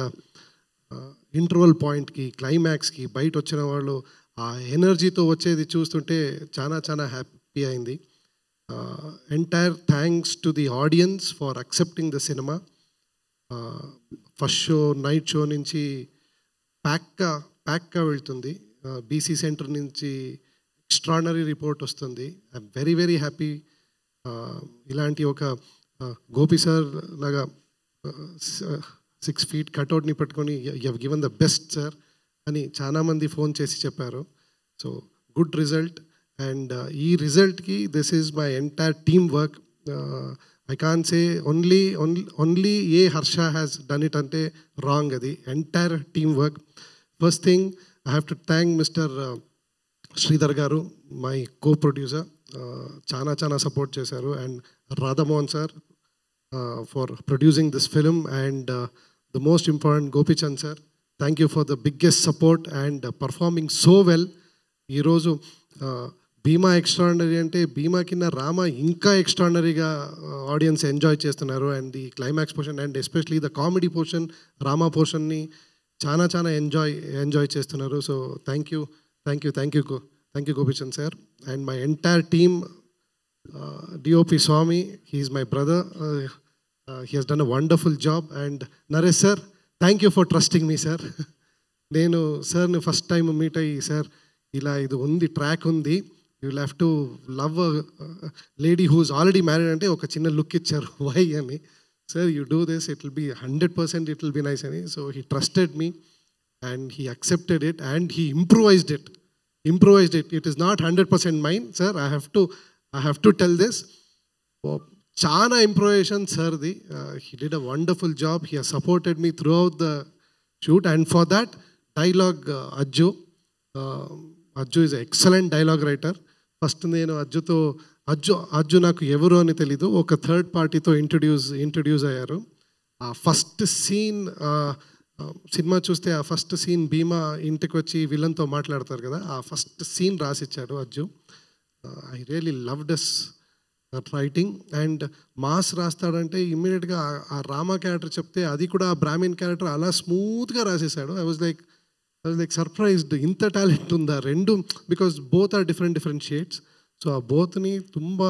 ఇంటర్వల్ పాయింట్కి, క్లైమాక్స్కి బయట వచ్చిన వాళ్ళు ఆ ఎనర్జీతో వచ్చేది చూస్తుంటే చాలా హ్యాపీ అయింది. Entire thanks to the audience for accepting the cinema. First show, night show నుంచి ప్యాక్గా వెళ్తుంది. BC సెంటర్ నుంచి ఎక్స్ట్రాడినరీ రిపోర్ట్ వస్తుంది. I'm very happy. ఇలాంటి ఒక గోపి సార్ లాగా 6 feet కట్అవుట్ని పెట్టుకొని you have given the best sir అని చాలామంది ఫోన్ చేసి చెప్పారు. So good result. అండ్ ఈ రిజల్ట్కి this is my entire team work. I can say only a Harsha has done it అంటే రాంగ్. అది entire team work. First thing I have to thank mister Sridhar గారు, మై కో-ప్రొడ్యూసర్. చాలా support చేశారు. And Radhamohan sir for producing this film, and the most important Gopi Chand sir, thank you for the biggest support and performing so well. Ee roju Bhima extraordinary ante Bhima kinna Rama inka extraordinary ga audience enjoy chestunnaru, and the climax portion and especially the comedy portion, Rama portion ni chana enjoy chestunnaru. So thank you Gopi Chand sir, and my entire team. DOP Swami, he is my brother. He has done a wonderful job. And Naresh sir, thank you for trusting me sir. నేను సార్ని first time meet అయ్యి, sir ఇలా ఇది ఉంది, track ఉంది, you will have to love lady who is already married అంటే ఒక చిన్న లుక్ ఇచ్చారు, వై అని. Sir you do this, it will be 100% it will be nice అని. So he trusted me and he accepted it and he improvised it. It is not 100% mine, sir. I have to tell this. Chana improvisation, sir. He did a wonderful job. He has supported me throughout the shoot, and for that, dialogue Ajju. Ajju is an excellent dialogue writer. First నేను అజ్జు నాకు ఎవరు అని తెలీదు, ఒక third పార్టీతో introduce అయ్యారు. ఆ first scene cinema చూస్తే, ఆ ఫస్ట్ సీన్ భీమా ఇంటికి వచ్చి విలన్తో మాట్లాడతారు కదా, ఆ ఫస్ట్ సీన్ రాసిచ్చాడు Ajju. I really loved his writing. And mass రాస్తాడంటే ఇమ్మీడియట్గా ఆ రామా క్యారెక్టర్ చెప్తే అది కూడా ఆ బ్రాహ్మిన్ క్యారెక్టర్ అలా స్మూత్గా రాసేసాడు. ఐ వాజ్ లైక్ సర్ప్రైజ్డ్, ఇంత టాలెంట్ ఉందా రెండు, because both are different shades. So ఆ బోత్ని ತುಂಬ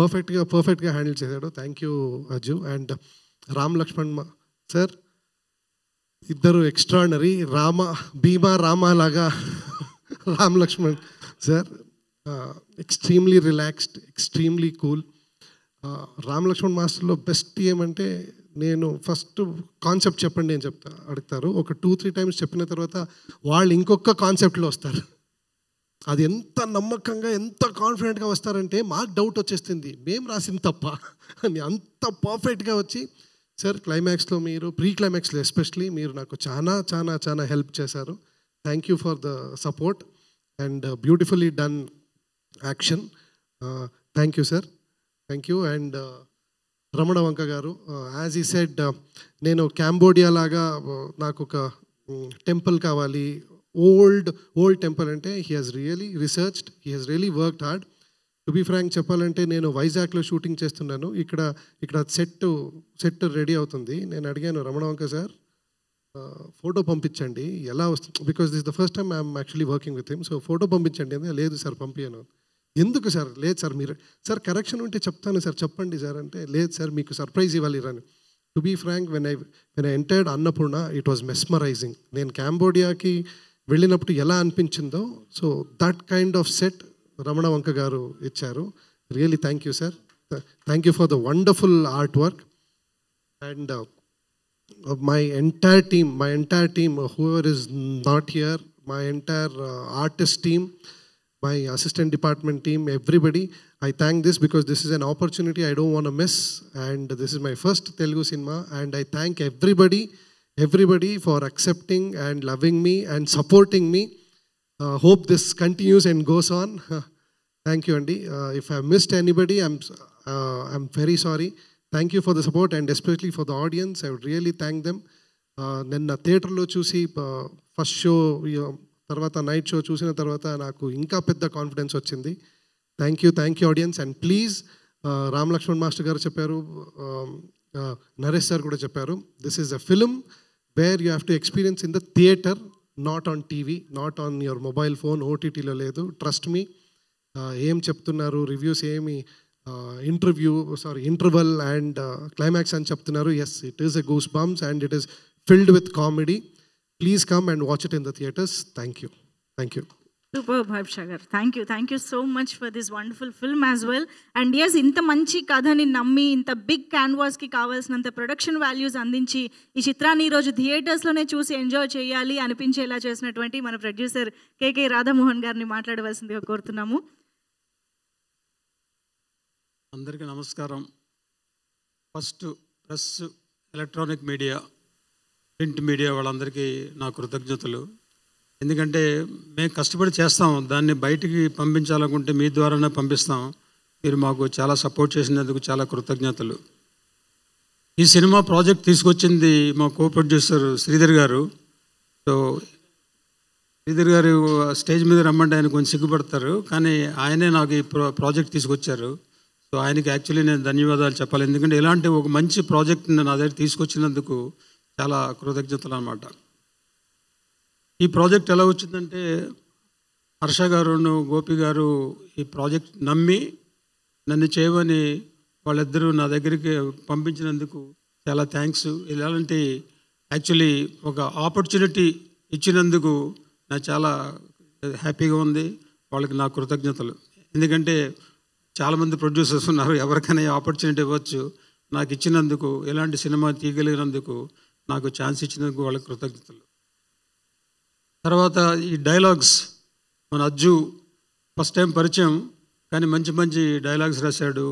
పర్ఫెక్ట్గా హ్యాండిల్ చేశాడు. Thank you Ajju. And Ram Lakshman sir, ఇద్దరు ఎక్స్ట్రాడినరీ. భీమా రామా లాగా Ram Lakshman sir extremely relaxed, extremely cool. Ram Lakshman మాస్టర్లో బెస్ట్ ఏమంటే, నేను ఫస్ట్ కాన్సెప్ట్ చెప్పండి అని అడుగుతారు. ఒక 2-3 టైమ్స్ చెప్పిన తర్వాత వాళ్ళు ఇంకొక కాన్సెప్ట్లో వస్తారు. అది ఎంత నమ్మకంగా, ఎంత కాన్ఫిడెంట్గా వస్తారంటే మాకు డౌట్ వచ్చేస్తుంది, మేము రాసింది తప్ప అని. అంత పర్ఫెక్ట్గా వచ్చి సార్ క్లైమాక్స్లో మీరు ప్రీ క్లైమాక్స్లో ఎస్పెషలీ మీరు నాకు చాలా చాలా చాలా హెల్ప్ చేశారు. థ్యాంక్ you for the support and beautifully done action. Thank you sir, thank you. And Ramana Vanka గారు, యాజ్ ఈ సెడ్, నేను క్యాంబోడియా లాగా నాకు ఒక టెంపుల్ కావాలి, ఓల్డ్ టెంపుల్ అంటే he has really researched, he has really worked hard. To be frank చెప్పాలంటే నేను వైజాగ్లో షూటింగ్ చేస్తున్నాను, ఇక్కడ సెట్ రెడీ అవుతుంది. నేను అడిగాను రమణ వంక సార్ ఫోటో పంపించండి ఎలా వస్తుంది, because this the first time I'm actually working with him. So photo పంపించండి అంటే లేదు సార్ పంపించాను. ఎందుకు సార్? లేదు సార్ మీరు సార్ కరెక్షన్ ఉంటే చెప్తాను సార్ చెప్పండి సార్ అంటే, లేదు సార్ మీకు సర్ప్రైజ్ ఇవ్వాలి రాని. To be frank when I entered Annapurna it was mesmerising. నేను క్యాంబోడియాకి వెళ్ళినప్పుడు ఎలా అనిపించిందో, so that kind of set Ramana Vanka గారు ఇచ్చారు. Really thank you sir, thank you for the wonderful art work. And my entire team, whoever is not here, my entire artist team, my assistant department team, everybody, I thank this because this is an opportunity I don't want to miss, and this is my first Telugu cinema, and I thank everybody for accepting and loving me and supporting me. Hope this continues and goes on. Thank you Andy. If I missed anybody, I'm very sorry. Thank you for the support and especially for the audience. I would really thank them. నిన్న థియేటర్లో చూసి first show తర్వాత night show చూసిన తర్వాత నాకు ఇంకా పెద్ద confidence వచ్చింది. Thank you audience. And please, Ram Lakshman master గారు చెప్పారు, నరేష్ సార్ కూడా చెప్పారు, this is a film where you have to experience in the theatre, not on TV, not on your mobile phone, ఓటీటీలో లేదు. Trust me. ఏం చెప్తున్నారు రివ్యూస్, ఏమి ఇంటర్వల్ అండ్ క్లైమాక్స్ అని చెప్తున్నారు. Yes, it is a goose bumps and it is filled with comedy. Please come and watch it in the theatres. Thank you. Super భాబ్షా గారు, thank you so much for this wonderful film as well. And yes, ఇంత మంచి కథని నమ్మి ఇంత big క్యాన్వాస్కి కావాల్సినంత production values అందించి ఈ చిత్రాన్ని ఈరోజు థియేటర్స్లోనే చూసి ఎంజాయ్ చేయాలి అనిపించేలా చేసినటువంటి మన ప్రొడ్యూసర్ కేకే రాధామోహన్ గారిని మాట్లాడవలసిందిగా కోరుతున్నాము. అందరికీ నమస్కారం. First press, electronic media, print media వాళ్ళందరికీ నా కృతజ్ఞతలు. ఎందుకంటే మేము కష్టపడి చేస్తాం, దాన్ని బయటికి పంపించాలనుకుంటే మీ ద్వారానే పంపిస్తాం. మీరు మాకు చాలా సపోర్ట్ చేసినందుకు చాలా కృతజ్ఞతలు. ఈ సినిమా ప్రాజెక్ట్ తీసుకొచ్చింది మా కో ప్రొడ్యూసర్ శ్రీధర్ గారు. సో శ్రీధర్ గారు స్టేజ్ మీద రమ్మంటే ఆయన కొంచెం సిగ్గుపడతారు, కానీ ఆయనే నాకు ఈ ప్రాజెక్ట్ తీసుకొచ్చారు. సో ఆయనకి యాక్చువల్లీ నేను ధన్యవాదాలు చెప్పాలి. ఎందుకంటే ఇలాంటి ఒక మంచి ప్రాజెక్ట్ని నా దగ్గర తీసుకొచ్చినందుకు చాలా కృతజ్ఞతలు అన్నమాట. ఈ ప్రాజెక్ట్ ఎలా వచ్చిందంటే హర్ష గారు, గోపి గారు ఈ ప్రాజెక్ట్ నమ్మి నన్ను చేయమని వాళ్ళిద్దరూ నా దగ్గరికి పంపించినందుకు చాలా థ్యాంక్స్. ఇలాంటి యాక్చువల్లీ ఒక ఆపర్చునిటీ ఇచ్చినందుకు నాకు చాలా హ్యాపీగా ఉంది. వాళ్ళకి నా కృతజ్ఞతలు. ఎందుకంటే చాలామంది ప్రొడ్యూసర్స్ ఉన్నారు, ఎవరికైనా ఆపర్చునిటీ ఇవ్వచ్చు. నాకు ఇచ్చినందుకు, ఎలాంటి సినిమా తీయగలిగినందుకు, నాకు ఛాన్స్ ఇచ్చినందుకు వాళ్ళకి కృతజ్ఞతలు. తర్వాత ఈ డైలాగ్స్, మన అజ్జు ఫస్ట్ టైం పరిచయం, కానీ మంచి డైలాగ్స్ రాశాడు.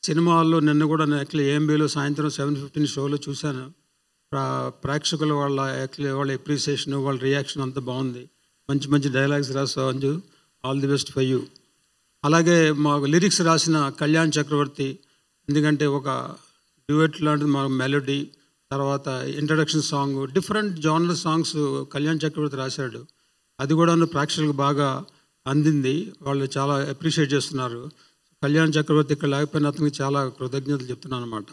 సినిమాల్లో నిన్న కూడా నేను యాక్చువల్లీ ఏఎంబీలో సాయంత్రం 7:15 షోలో చూశాను. ప్రేక్షకుల వాళ్ళ ఎప్రిసియేషన్, వాళ్ళ రియాక్షన్ అంతా బాగుంది. మంచి డైలాగ్స్ రాసావు Anju, all the best for you. అలాగే మాకు లిరిక్స్ రాసిన కళ్యాణ్ చక్రవర్తి, ఎందుకంటే ఒక డ్యూయట్ లాంటిది మా మెలోడీ, తర్వాత introduction song, different genre songs Kalyan Chakravarthi రాశాడు. అది కూడా ప్రేక్షకులకు బాగా అందింది. వాళ్ళు చాలా అప్రిషియేట్ చేస్తున్నారు. కళ్యాణ్ చక్రవర్తి ఇక్కడ లేకపోయినా అతనికి చాలా కృతజ్ఞతలు చెప్తున్నాను అనమాట.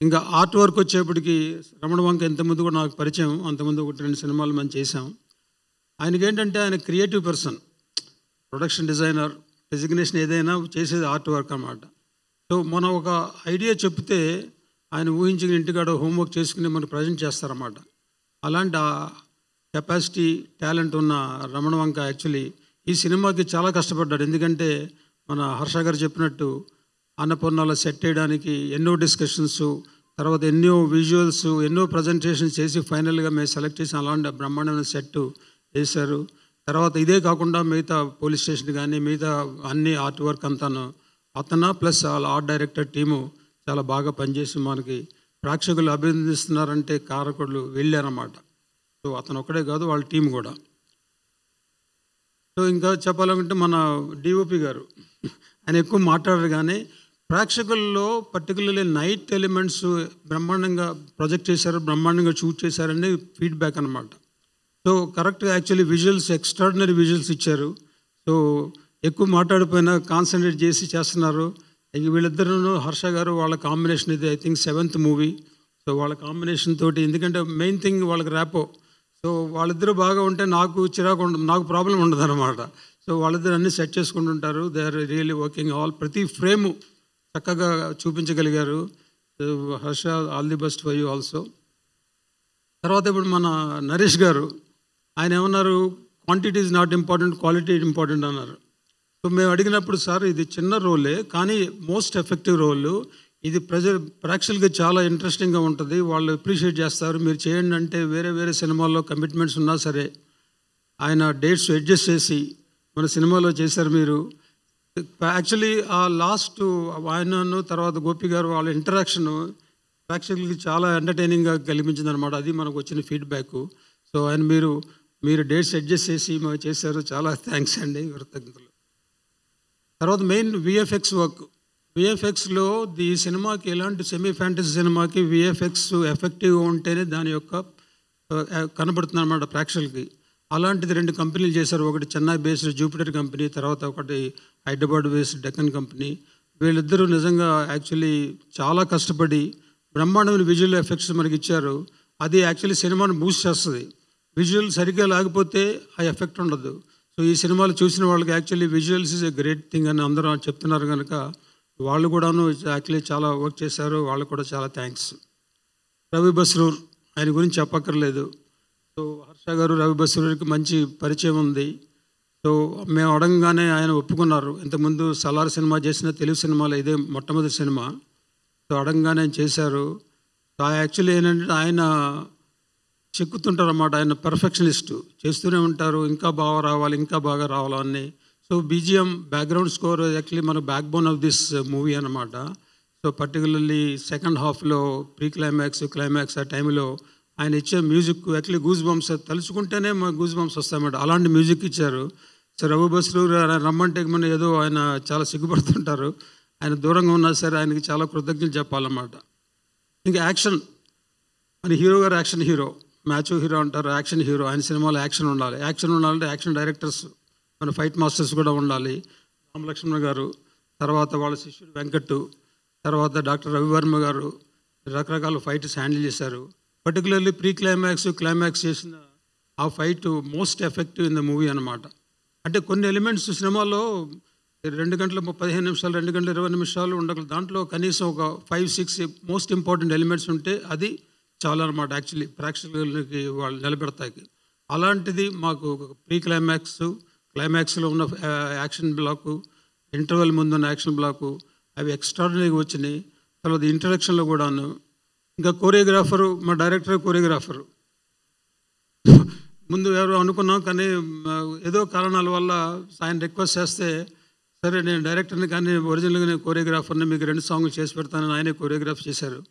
ఇంకా ఆర్ట్ వర్క్ వచ్చేప్పటికి రమణ వంక ఇంతకుముందు కూడా నాకు పరిచయం. అంతకుముందు 1-2 సినిమాలు మనం చేసాం. ఆయనకి ఏంటంటే ఆయన creative person, production designer, designation ఏదైనా చేసేది ఆర్ట్ వర్క్ అన్నమాట. సో మనం ఒక ఐడియా చెప్తే ఆయన ఊహించిన ఇంటికాడ హోంవర్క్ చేసుకుని మనకు ప్రజెంట్ చేస్తారన్నమాట. అలాంటి కెపాసిటీ, టాలెంట్ ఉన్న రమణ వంక యాక్చువల్లీ ఈ సినిమాకి చాలా కష్టపడ్డాడు. ఎందుకంటే మన హర్ష గారు చెప్పినట్టు అన్నపూర్ణలో సెట్ చేయడానికి ఎన్నో డిస్కషన్స్, తర్వాత ఎన్నో విజువల్స్, ఎన్నో ప్రజెంటేషన్స్ చేసి ఫైనల్గా మేము సెలెక్ట్ చేసి అలాంటి బ్రహ్మాండమైన సెట్ చేశారు. తర్వాత ఇదే కాకుండా మిగతా పోలీస్ స్టేషన్ కానీ మిగతా అన్ని ఆర్ట్ వర్క్ అంతాను అతను ప్లస్ వాళ్ళ ఆర్ట్ డైరెక్టర్ టీము చాలా బాగా పనిచేసి మనకి ప్రేక్షకులు అభినందిస్తున్నారంటే కారకులు వెళ్ళారన్నమాట. సో అతను ఒక్కడే కాదు, వాళ్ళ టీం కూడా. సో ఇంకా చెప్పాలంటే మన డిఓపి గారు ఆయన ఎక్కువ మాట్లాడారు, కానీ ప్రేక్షకుల్లో పర్టికులర్లీ నైట్ ఎలిమెంట్స్ బ్రహ్మాండంగా ప్రొజెక్ట్ చేశారు, బ్రహ్మాండంగా షూట్ చేశారని ఫీడ్బ్యాక్ అనమాట. సో కరెక్ట్గా యాక్చువల్లీ విజువల్స్ ఎక్స్ట్రాడినరీ విజువల్స్ ఇచ్చారు. సో ఎక్కువ మాట్లాడిపోయినా కాన్సన్ట్రేట్ చేసి చేస్తున్నారు. ఇంక వీళ్ళిద్దరూ హర్ష గారు వాళ్ళ కాంబినేషన్ ఇది I think 7th movie. So వాళ్ళ కాంబినేషన్ తోటి, ఎందుకంటే మెయిన్ థింగ్ వాళ్ళకి ర్యాపో. సో వాళ్ళిద్దరూ బాగా ఉంటే నాకు చిరాకు నాకు ప్రాబ్లం ఉండదు అనమాట. సో వాళ్ళిద్దరు అన్నీ సెట్ చేసుకుంటుంటారు. దే ఆర్ రియల్లీ వర్కింగ్ ప్రతి ఫ్రేము చక్కగా చూపించగలిగారు. Harsha, all the best for you also. తర్వాత ఇప్పుడు మన నరేష్ గారు ఆయన ఏమన్నారు, quantity is not important, quality important అన్నారు. సో మేము అడిగినప్పుడు సార్ ఇది చిన్న రోలే కానీ మోస్ట్ ఎఫెక్టివ్ రోల్, ఇది ప్రేక్షకులకి చాలా ఇంట్రెస్టింగ్గా ఉంటుంది, వాళ్ళు అప్రిషియేట్ చేస్తారు, మీరు చేయండి అంటే వేరే వేరే సినిమాల్లో కమిట్మెంట్స్ ఉన్నా సరే ఆయన డేట్స్ అడ్జస్ట్ చేసి మన సినిమాలో చేశారు మీరు. యాక్చువల్లీ ఆ లాస్ట్ ఆయనను తర్వాత గోపి గారు వాళ్ళ ఇంటరాక్షన్ ప్రేక్షకులకి చాలా ఎంటర్టైనింగ్గా కల్పించింది అనమాట. అది మనకు వచ్చిన ఫీడ్బ్యాక్. సో ఆయన మీరు డేట్స్ అడ్జస్ట్ చేసి మాకు చేశారు, చాలా థ్యాంక్స్ అండి, కృతజ్ఞతలు. తర్వాత మెయిన్ విఎఫ్ఎక్స్ వర్క్. విఎఫ్ఎక్స్లో ఈ సినిమాకి ఎలాంటి సెమీ ఫ్యాంటసీ సినిమాకి విఎఫ్ఎక్స్ ఎఫెక్టివ్గా ఉంటేనే దాని యొక్క కనబడుతుంది అనమాట ప్రేక్షకులకి. అలాంటిది 2 కంపెనీలు చేశారు. ఒకటి చెన్నై బేస్డ్ జూపిటర్ కంపెనీ, తర్వాత ఒకటి హైదరాబాద్ బేస్డ్ డెక్కన్ కంపెనీ. వీళ్ళిద్దరూ నిజంగా యాక్చువల్లీ చాలా కష్టపడి బ్రహ్మాండమైన విజువల్ ఎఫెక్ట్స్ మనకి ఇచ్చారు. అది యాక్చువల్లీ సినిమాను బూస్ట్ చేస్తుంది. విజువల్ సరిగ్గా లేకపోతే ఆ ఎఫెక్ట్ ఉండదు. సో ఈ సినిమాలు చూసిన వాళ్ళకి actually visuals is a great thing అని అందరూ చెప్తున్నారు కనుక వాళ్ళు కూడాను యాక్చువల్లీ చాలా వర్క్ చేశారు, వాళ్ళు కూడా చాలా థ్యాంక్స్. రవి బస్రూర్ ఆయన గురించి చెప్పక్కర్లేదు. సో హర్ష గారు రవి బస్రూర్కి మంచి పరిచయం ఉంది. సో మేము అడగగానే ఆయన ఒప్పుకున్నారు. ఇంతకుముందు సలార్ సినిమా చేసిన తెలుగు సినిమాలో ఇదే మొట్టమొదటి సినిమా. సో అడగగానే ఆయన చేశారు. సో యాక్చువల్లీ ఏంటంటే ఆయన చెక్కుతుంటారు అన్నమాట, ఆయన పర్ఫెక్షనిస్టు, చేస్తూనే ఉంటారు, ఇంకా బాగా రావాలి ఇంకా బాగా రావాలని. So BGM background score actually మన backbone of this movie అనమాట. సో పర్టికులర్లీ సెకండ్ హాఫ్లో ప్రీ క్లైమాక్స్ ఆ టైంలో ఆయన ఇచ్చే మ్యూజిక్ యాక్చువల్లీ గూస్ బంప్స్ తలుచుకుంటేనే గూస్ బంప్స్ వస్తాయన్నమాట, అలాంటి మ్యూజిక్ ఇచ్చారు. సో రఘు బస్రూర్ రమ్మంటే మన ఏదో ఆయన చాలా సిగ్గుపడుతుంటారు, ఆయన దూరంగా ఉన్నా సరే ఆయనకి చాలా కృతజ్ఞతలు చెప్పాలన్నమాట. ఇంకా యాక్షన్, మన హీరో గారు యాక్షన్ హీరో, మ్యాచో హీరో అంటారు, యాక్షన్ హీరో. ఆయన సినిమాలో యాక్షన్ ఉండాలంటే యాక్షన్ డైరెక్టర్స్ మన ఫైట్ మాస్టర్స్ కూడా ఉండాలి. రామలక్ష్మణ గారు, తర్వాత వాళ్ళ శిష్యుడు వెంకట్, తర్వాత డాక్టర్ రవివర్మ గారు రకరకాల ఫైట్స్ హ్యాండిల్ చేశారు. పర్టికులర్లీ ప్రీ క్లైమాక్స్ చేసిన ఆ fight most effective in the movie అనమాట. అంటే కొన్ని ఎలిమెంట్స్ సినిమాలో 2 గంటల 15 నిమిషాలు 2 గంటల 20 నిమిషాలు ఉండగలదు, దాంట్లో కనీసం ఒక 5-6 మోస్ట్ ఇంపార్టెంట్ ఎలిమెంట్స్ ఉంటే అది చాలా అనమాట యాక్చువల్లీ ప్రేక్షకులకి వాళ్ళు నిలబెడతాయి. అలాంటిది మాకు ప్రీ క్లైమాక్స్లో ఉన్న యాక్షన్ బ్లాకు, ఇంటర్వెల్ ముందు ఉన్న యాక్షన్ బ్లాకు అవి ఎక్స్ట్రాడినరీగా వచ్చినాయి. తర్వాత ఇంట్రడక్షన్లో కూడాను. ఇంకా కోరియోగ్రాఫరు, మా డైరెక్టర్ కోరియోగ్రాఫరు ముందు ఎవరు అనుకున్నాం, కానీ ఏదో కారణాల వల్ల ఆయన రిక్వెస్ట్ చేస్తే సరే నేను డైరెక్టర్ని కానీ ఒరిజినల్గా నేను కోరియోగ్రాఫర్ని మీకు 2 సాంగ్లు చేసి పెడతానని ఆయనే కోరియోగ్రాఫ్ చేశారు.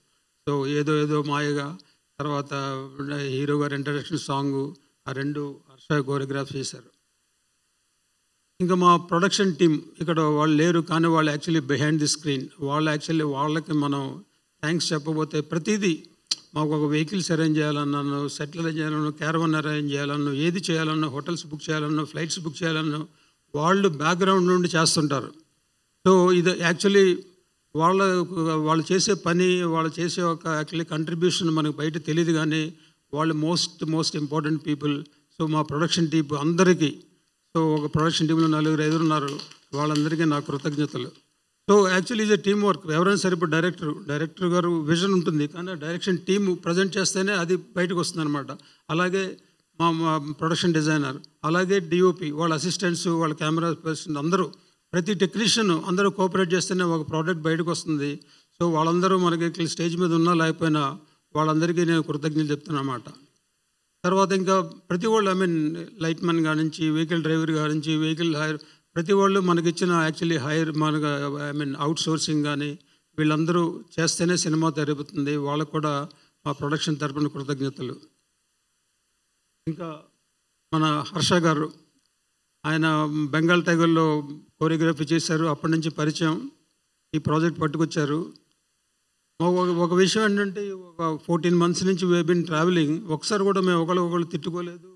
సో ఏదో మాయగా, తర్వాత హీరో గారి ఇంట్రడక్షన్ సాంగు, ఆ 2 హర్ష కోరియోగ్రాఫ్ చేశారు. ఇంకా మా ప్రొడక్షన్ టీం ఇక్కడ వాళ్ళు లేరు, కానీ వాళ్ళు యాక్చువల్లీ బిహైండ్ ది స్క్రీన్. వాళ్ళకి మనం థ్యాంక్స్ చెప్పబోతే ప్రతిదీ మాకు ఒక వెహికల్స్ అరేంజ్ చేయాలన్నాను, సెట్లు అరేంజ్ చేయాలన్నా, క్యారవన్ అరేంజ్ చేయాలన్నా, ఏది చేయాలన్నా, హోటల్స్ బుక్ చేయాలన్నా, ఫ్లైట్స్ బుక్ చేయాలన్నా వాళ్ళు బ్యాక్గ్రౌండ్ నుండి చేస్తుంటారు. సో ఇది యాక్చువల్లీ వాళ్ళు చేసే పని, వాళ్ళు చేసే ఒక యాక్చువల్లీ కంట్రిబ్యూషన్ మనకు బయట తెలియదు, కానీ వాళ్ళు మోస్ట్ ఇంపార్టెంట్ పీపుల్. సో మా ప్రొడక్షన్ టీం అందరికీ, సో ఒక ప్రొడక్షన్ టీంలో 4-5 ఉన్నారు, వాళ్ళందరికీ నా కృతజ్ఞతలు. So actually is a team work. ఎవరైనా సరే ఇప్పుడు డైరెక్టర్ గారు విజన్ ఉంటుంది, కానీ డైరెక్షన్ టీము ప్రజెంట్ చేస్తేనే అది బయటకు వస్తుంది అనమాట. అలాగే మా ప్రొడక్షన్ డిజైనర్, అలాగే డిఓపి, వాళ్ళ అసిస్టెంట్స్, వాళ్ళ కెమెరా పర్సన్, అందరూ ప్రతి టెక్నీషియన్ అందరూ కోఆపరేట్ చేస్తేనే ఒక ప్రోడక్ట్ బయటకు వస్తుంది. సో వాళ్ళందరూ మనకి స్టేజ్ మీద ఉన్నా లేకపోయినా వాళ్ళందరికీ నేను కృతజ్ఞతలు చెప్తున్నాను అన్నమాట. తర్వాత ఇంకా ప్రతి వాళ్ళు లైట్ మ్యాన్ కాడి నుంచి, వెహికల్ డ్రైవర్ కాడి నుంచి, వెహికల్ హైర్, ప్రతి వాళ్ళు మనకి ఇచ్చిన యాక్చువల్లీ హైర్ మనకు అవుట్ సోర్సింగ్ కానీ వీళ్ళందరూ చేస్తేనే సినిమా తెరుగుతుంది. వాళ్ళకు కూడా మా ప్రొడక్షన్ తరపున కృతజ్ఞతలు. ఇంకా మన హర్ష గారు, ఆయన బెంగాల్ టైగర్లో కోరియోగ్రఫీ చేశారు. అప్పటి నుంచి పరిచయం, ఈ ప్రాజెక్ట్ పట్టుకొచ్చారు. ఒక విషయం ఏంటంటే, ఒక 14 months నుంచి వీ బిన్ ట్రావెలింగ్. ఒకసారి కూడా మేము ఒకళ్ళు తిట్టుకోలేదు,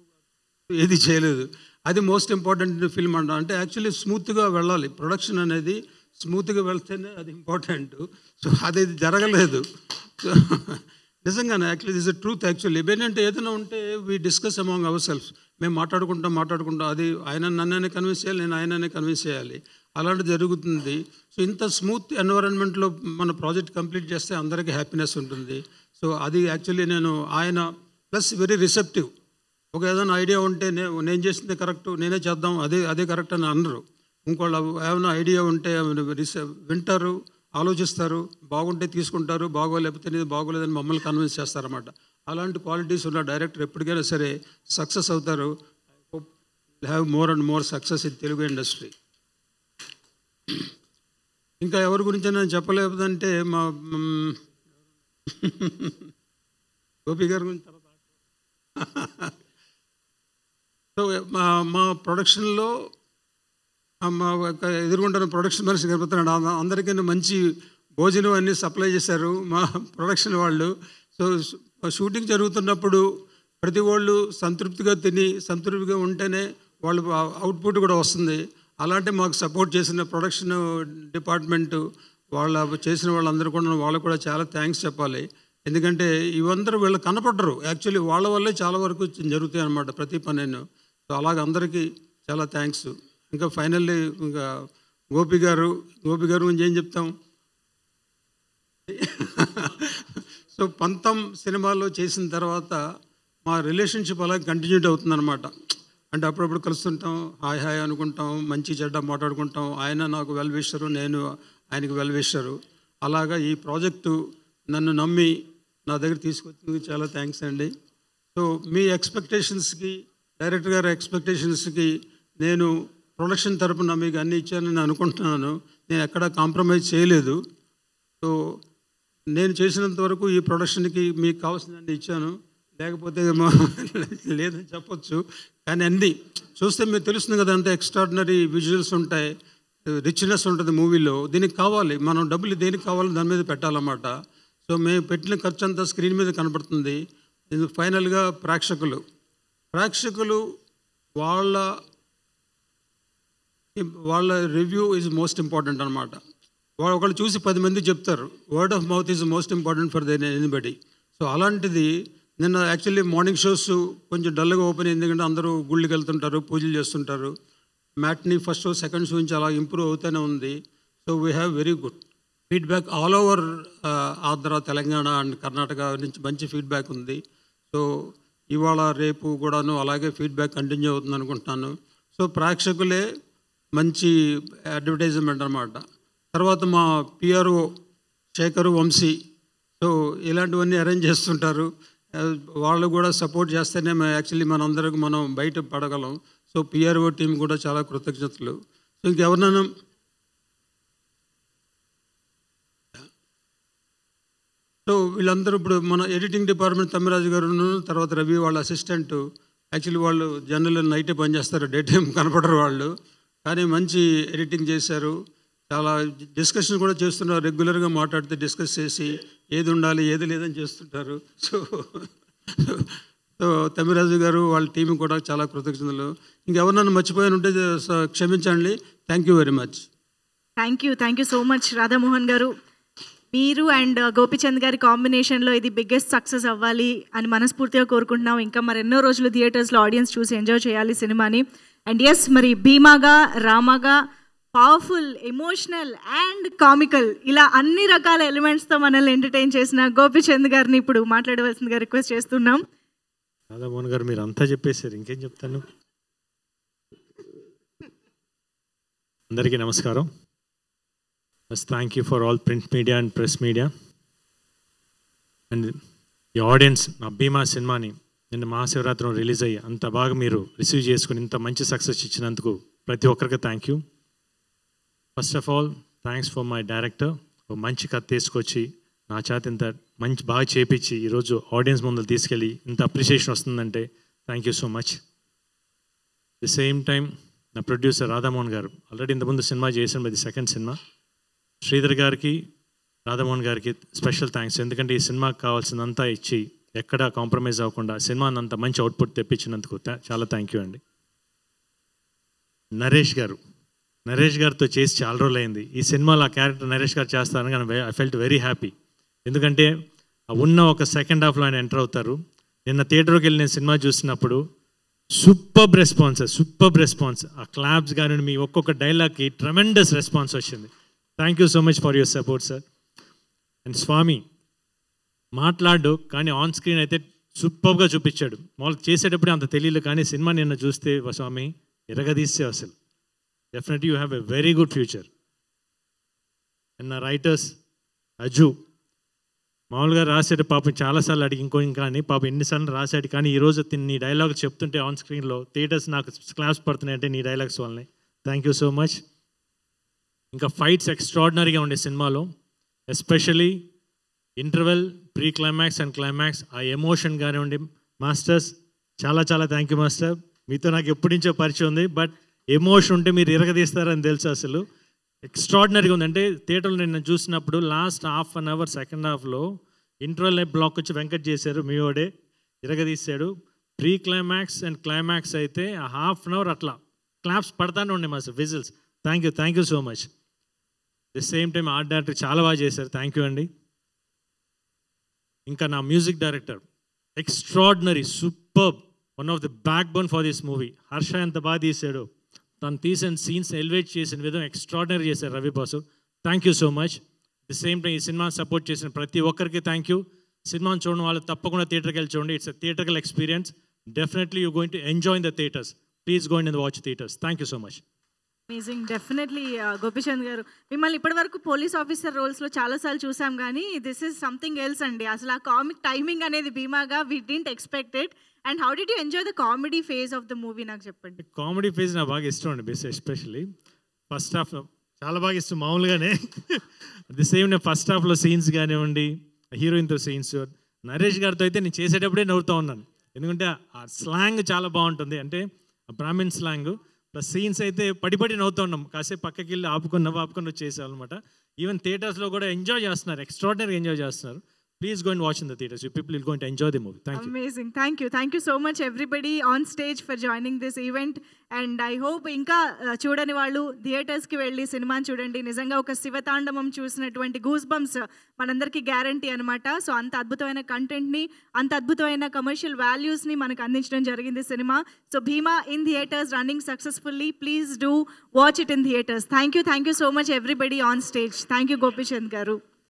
ఏది చేయలేదు. అది మోస్ట్ ఇంపార్టెంట్ ఫిల్మ్ అంట. అంటే యాక్చువల్లీ స్మూత్గా వెళ్ళాలి, ప్రొడక్షన్ అనేది స్మూత్గా వెళ్తేనే అది ఇంపార్టెంట్. సో అది జరగలేదు. సో నిజంగానే actually this is truth. Actually ఏంటంటే ఏదైనా ఉంటే we discuss among our self. మేము మాట్లాడుకుంటాం, అది ఆయన నన్ననే కన్విన్స్ చేయాలి, నేను ఆయననే కన్విన్స్ చేయాలి. అలాంటిది జరుగుతుంది. సో ఇంత స్మూత్ ఎన్విరాన్మెంట్లో మన ప్రాజెక్ట్ కంప్లీట్ చేస్తే అందరికీ హ్యాపీనెస్ ఉంటుంది. సో అది యాక్చువల్లీ ఆయన ప్లస్ వెరీ రిసెప్టివ్. ఒక ఏదైనా ఐడియా ఉంటే నేను చేసింది కరెక్ట్, నేనే చేద్దాం, అదే కరెక్ట్ అని అనరు. ఇంకోళ్ళు ఏమైనా ఐడియా ఉంటే వింటారు, ఆలోచిస్తారు, బాగుంటే తీసుకుంటారు, బాగోలేకపోతే ఇది బాగోలేదని మమ్మల్ని కన్విన్స్ చేస్తారన్నమాట. అలాంటి క్వాలిటీస్ ఉన్న డైరెక్టర్ ఎప్పటికైనా సరే సక్సెస్ అవుతారు. I hope have more and more success in Telugu industry. ఇంకా ఎవరి గురించి నేను చెప్పలేదంటే మా గోపి గారి గురించి తర్వాత. సో మా ప్రొడక్షన్లో మా ఎదుర్కొంటున్న ప్రొడక్షన్ మనిషి గడుపుతున్నాడు. అందరికీ మంచి భోజనం అన్నీ సప్లై చేశారు మా ప్రొడక్షన్ వాళ్ళు. సో షూటింగ్ జరుగుతున్నప్పుడు ప్రతి వాళ్ళు సంతృప్తిగా తిని సంతృప్తిగా ఉంటేనే వాళ్ళు అవుట్పుట్ కూడా వస్తుంది. అలాంటి మాకు సపోర్ట్ చేసిన ప్రొడక్షన్ డిపార్ట్మెంటు చేసిన వాళ్ళందరూ కూడా వాళ్ళకు కూడా చాలా థ్యాంక్స్ చెప్పాలి. ఎందుకంటే ఇవందరూ వీళ్ళు కనపడరు, యాక్చువల్లీ వాళ్ళ వల్లే చాలా వరకు జరుగుతాయి అన్నమాట ప్రతి పనిను. సో అలాగ అందరికీ చాలా థ్యాంక్స్. ఇంకా ఫైనల్లీ ఇంకా గోపి గారు గురించి ఏం చెప్తాం. సో పంతం సినిమాలో చేసిన తర్వాత మా రిలేషన్షిప్ అలాగే కంటిన్యూ అవుతుందన్నమాట. అంటే అప్పుడప్పుడు కలుస్తుంటాం, హాయ్ అనుకుంటాం, మంచి చెడ్డ మాట్లాడుకుంటాం. ఆయన నాకు వెల్ విషరు, నేను ఆయనకు వెల్ విషరు. అలాగా ఈ ప్రాజెక్టు నన్ను నమ్మి నా దగ్గర తీసుకొచ్చింది చాలా థ్యాంక్స్ అండి. సో మీ ఎక్స్పెక్టేషన్స్కి, డైరెక్టర్ గారి ఎక్స్పెక్టేషన్స్కి నేను ప్రొడక్షన్ తరపున మీకు అన్నీ ఇచ్చానని నేను అనుకుంటున్నాను. నేను ఎక్కడా కాంప్రమైజ్ చేయలేదు. సో నేను చేసినంత వరకు ఈ ప్రొడక్షన్కి మీకు కావాల్సినన్ని ఇచ్చాను. లేకపోతే లేదని చెప్పొచ్చు, కానీ అన్నీ చూస్తే మీకు తెలుస్తుంది కదా, అంత ఎక్స్ట్రాడినరీ విజువల్స్ ఉంటాయి, రిచ్నెస్ ఉంటుంది మూవీలో. దీనికి కావాలి, మనం డబ్బులు దేనికి కావాలో దాని మీద పెట్టాలన్నమాట. సో మేము పెట్టిన ఖర్చు అంతా స్క్రీన్ మీద కనపడుతుంది. ఫైనల్గా ప్రేక్షకులు వాళ్ళ రివ్యూ ఈజ్ మోస్ట్ ఇంపార్టెంట్ అనమాట. ఒకళ్ళు చూసి 10 మంది చెప్తారు. Word of mouth is most important for anybody. So అలాంటిది నిన్న యాక్చువల్లీ మార్నింగ్ షోస్ కొంచెం డల్గా ఓపెన్ అయింది, ఎందుకంటే అందరూ గుళ్ళకి వెళ్తుంటారు, పూజలు చేస్తుంటారు. Matinee first show, second show నుంచి అలా ఇంప్రూవ్ అవుతూనే ఉంది. So we have very good feedback all over Andhra, Telangana and Karnataka నుంచి మంచి ఫీడ్బ్యాక్ ఉంది. సో ఇవాళ రేపు కూడాను అలాగే ఫీడ్బ్యాక్ కంటిన్యూ అవుతుంది అనుకుంటున్నాను. సో ప్రేక్షకులే మంచి అడ్వర్టైజ్మెంట్ అన్నమాట. తర్వాత మా పిఆర్ఓ శేఖరు, వంశీ, సో ఇలాంటివన్నీ అరేంజ్ చేస్తుంటారు. వాళ్ళు కూడా సపోర్ట్ చేస్తేనే యాక్చువల్లీ మనందరికి మనం బయట పడగలం. సో పిఆర్ఓ టీం కూడా చాలా కృతజ్ఞతలు. సో ఇంకెవరినైనా సో వీళ్ళందరూ ఇప్పుడు మన ఎడిటింగ్ డిపార్ట్మెంట్ తమ్మిరాజు గారు, తర్వాత రవి వాళ్ళ అసిస్టెంట్. యాక్చువల్లీ వాళ్ళు జనరల్ నైటే పనిచేస్తారు, డే టైం కనపడరు వాళ్ళు, కానీ మంచి ఎడిటింగ్ చేశారు. చాలా డిస్కషన్ కూడా చేస్తున్నారు, రెగ్యులర్గా మాట్లాడితే డిస్కస్ చేసి ఏది ఉండాలి ఏది లేదని చేస్తుంటారు. సో తమ్మిరాజు గారు వాళ్ళ టీం కూడా చాలా కృతజ్ఞతలు. ఇంకెవరినైనా మర్చిపోయాను ఉంటే క్షమించండి. Thank you very much. Thank you so much Radha Mohan గారు. మీరు అండ్ గోపిచంద్ గారి కాంబినేషన్లో ఇది బిగ్గెస్ట్ సక్సెస్ అవ్వాలి అని మనస్ఫూర్తిగా కోరుకుంటున్నాం. ఇంకా మరెన్నో రోజులు థియేటర్స్లో ఆడియన్స్ చూసి ఎంజాయ్ చేయాలి సినిమాని. అండ్ ఎస్, మరి భీమాగా, రామాగా పవర్ఫుల్, ఎమోషనల్ అండ్ కామికల్, ఇలా అన్ని రకాల ఎలిమెంట్స్తో మనల్ని ఎంటర్టైన్ చేసిన గోపిచంద్ గారిని ఇప్పుడు మాట్లాడవలసిందిగా రిక్వెస్ట్ చేస్తున్నాం. రాధామోహన్ గారు మీరు అంతా చెప్పేశారు, ఇంకేం చెప్తాను. అందరికీ నమస్కారం. First thank you for all print media and press media and ఈ ఆడియన్స్. నా భీమా సినిమాని నిన్న మహాశివరాత్రి రిలీజ్ అయ్యి అంత బాగా మీరు రిసీవ్ చేసుకుని ఇంత మంచి సక్సెస్ ఇచ్చినందుకు ప్రతి ఒక్కరికి thank you. First of all thanks for my director ఒక మంచి కథ తీసుకొచ్చి నా చేత ఇంత మంచి బాగా చేపించి ఈరోజు ఆడియన్స్ ముందు తీసుకెళ్ళి ఇంత అప్రిషియేషన్ వస్తుందంటే thank you so much. The same time నా ప్రొడ్యూసర్ రాధామోహన్ గారు ఆల్రెడీ ఇంతకుముందు సినిమా చేసిన ఇది సెకండ్ సినిమా. శ్రీధర్ గారికి రాధామోహన్ గారికి స్పెషల్ థ్యాంక్స్. ఎందుకంటే ఈ సినిమాకి కావాల్సిందంతా ఇచ్చి ఎక్కడ కాంప్రమైజ్ అవ్వకుండా సినిమాని అంత మంచి అవుట్పుట్ తెప్పించినందుకు చాలా థ్యాంక్ యూ అండి. నరేష్ గారితో చేసి చాలా రోజులు అయింది. ఈ సినిమాలో ఆ క్యారెక్టర్ నరేష్ గారు చేస్తారని కానీ ఐ ఫెల్ట్ వెరీ హ్యాపీ. ఎందుకంటే ఉన్న ఒక సెకండ్ హాఫ్లో ఆయన ఎంటర్ అవుతారు. నిన్న థియేటర్కి వెళ్ళి నేను సినిమా చూసినప్పుడు సూపర్బ్ రెస్పాన్స్, ఆ క్లాప్స్ కానీ మీ ఒక్కొక్క డైలాగ్కి ట్రెమెండస్ రెస్పాన్స్ వచ్చింది. Thank you so much for your support sir. And Swami మాట్లాడు కానీ ఆన్ స్క్రీన్ అయితే సూపర్గా చూపించాడు. మామూలుగా చేసేటప్పుడే అంత తెలియదు, కానీ సినిమా నిన్న చూస్తే స్వామి ఎరగదీస్తే అసలు definitely you have a very good future. And నా రైటర్స్ అజు మామూలుగా రాసాడు పాపం చాలాసార్లు అడిగి ఇంకా అని పాపం ఎన్నిసార్లు రాశాడు, కానీ ఈరోజు నీ డైలాగ్ చెప్తుంటే ఆన్ స్క్రీన్లో థియేటర్స్ నాకు క్లాప్స్ పడుతున్నాయంటే నీ డైలాగ్స్ వల్లనే. Thank you so much. ఇంకా ఫైట్స్ ఎక్స్ట్రాడినరీగా ఉండే సినిమాలో, especially interval, pre climax and climax, ఆ ఎమోషన్ కానివ్వండి. మాస్టర్స్ చాలా థ్యాంక్ యూ మాస్టర్. మీతో నాకు ఎప్పటి నుంచో పరిచయం ఉంది, బట్ ఎమోషన్ ఉంటే మీరు ఇరగదీస్తారని తెలుసు. అసలు ఎక్స్ట్రాడినరీగా ఉంది. అంటే థియేటర్లో నేను చూసినప్పుడు last half an hour second హాఫ్లో ఇంటర్వెల్ బ్లాక్ వచ్చి వెంకట్ చేశారు, మీ వాడే ఇరగదీశాడు. ప్రీ క్లైమాక్స్ అండ్ క్లైమాక్స్ అయితే ఆ హాఫ్ అన్ అవర్ అట్లా క్లాప్స్ పడతానే ఉండే master, whistles. Thank you so much. The same time art director చాలా బాగా చేశారు, థ్యాంక్ యూ అండి. ఇంకా నా music director extraordinary, superb, one of the backbone for this movie. Harsha ఎంత బాగా తీశాడు, తను తీసిన సీన్స్ ఎలివేట్ చేసిన విధం ఎక్స్ట్రాడినరీ చేశారు Ravi boss. Thank you so much. The same time ఈ సినిమా సపోర్ట్ చేసిన ప్రతి ఒక్కరికి థ్యాంక్ యూ. సినిమాని చూడడం వాళ్ళు తప్పకుండా థియేటర్కి వెళ్ళి చూడండి. It's a theatrical experience. Definitely you going to enjoy in the theatres. Please go in the watch theatres. Thank you so much. Amazing, definitely Gopichand గారు. మిమ్మల్ని ఇప్పటివరకు పోలీస్ ఆఫీసర్ రోల్స్లో చాలాసార్లు చూసాం, కానీ దిస్ ఈజ్ సంథింగ్ ఎల్స్ అండి. అసలు ఆ కామిక్ టైమింగ్ అనేది భీమాగా we didn't expect it. And how did you enjoy the comedy phase of the movie, నాకు చెప్పండి. కామెడీ ఫేజ్ నాకు బాగా ఇష్టం అండి. ఎస్పెషల్లీ ఫస్ట్ హాఫ్ చాలా బాగా ఇష్టం. మామూలుగానే ది సేమ్ నేను ఫస్ట్ హాఫ్లో సీన్స్ కానివ్వండి, హీరోయిన్తో సీన్స్, నరేష్ గారితో అయితే నేను చేసేటప్పుడే నవ్వుతూ ఉన్నాను. ఎందుకంటే ఆ స్లాంగ్ చాలా బాగుంటుంది, అంటే బ్రాహ్మిన్ స్లాంగ్. ప్లస్ సీన్స్ అయితే పడి నవ్వుతూ ఉన్నాం. కాసేపు పక్కకి వెళ్ళి ఆపుకొని వచ్చేసామన్నమాట. ఈవెన్ థియేటర్స్లో కూడా ఎంజాయ్ చేస్తున్నారు, ఎక్స్ట్రాడినరీ ఎంజాయ్ చేస్తున్నారు. Please go and watch in the theaters. You people are going to enjoy the movie. Thank you. Amazing. Thank you so much everybody on stage for joining this event. And I hope ఇంకా చూడని వాళ్ళు థియేటర్స్కి వెళ్ళి సినిమాని చూడండి. నిజంగా ఒక శివతాండవం చూసినటువంటి గూస్ బంప్స్ మనందరికీ గ్యారంటీ అనమాట. సో అంత అద్భుతమైన కంటెంట్ని, అంత అద్భుతమైన కమర్షియల్ వాల్యూస్ని మనకు అందించడం జరిగింది cinema. So Bhima in theatres running successfully. Please do watch it in theatres. Thank you so much everybody on stage. Thank you Gopichand garu.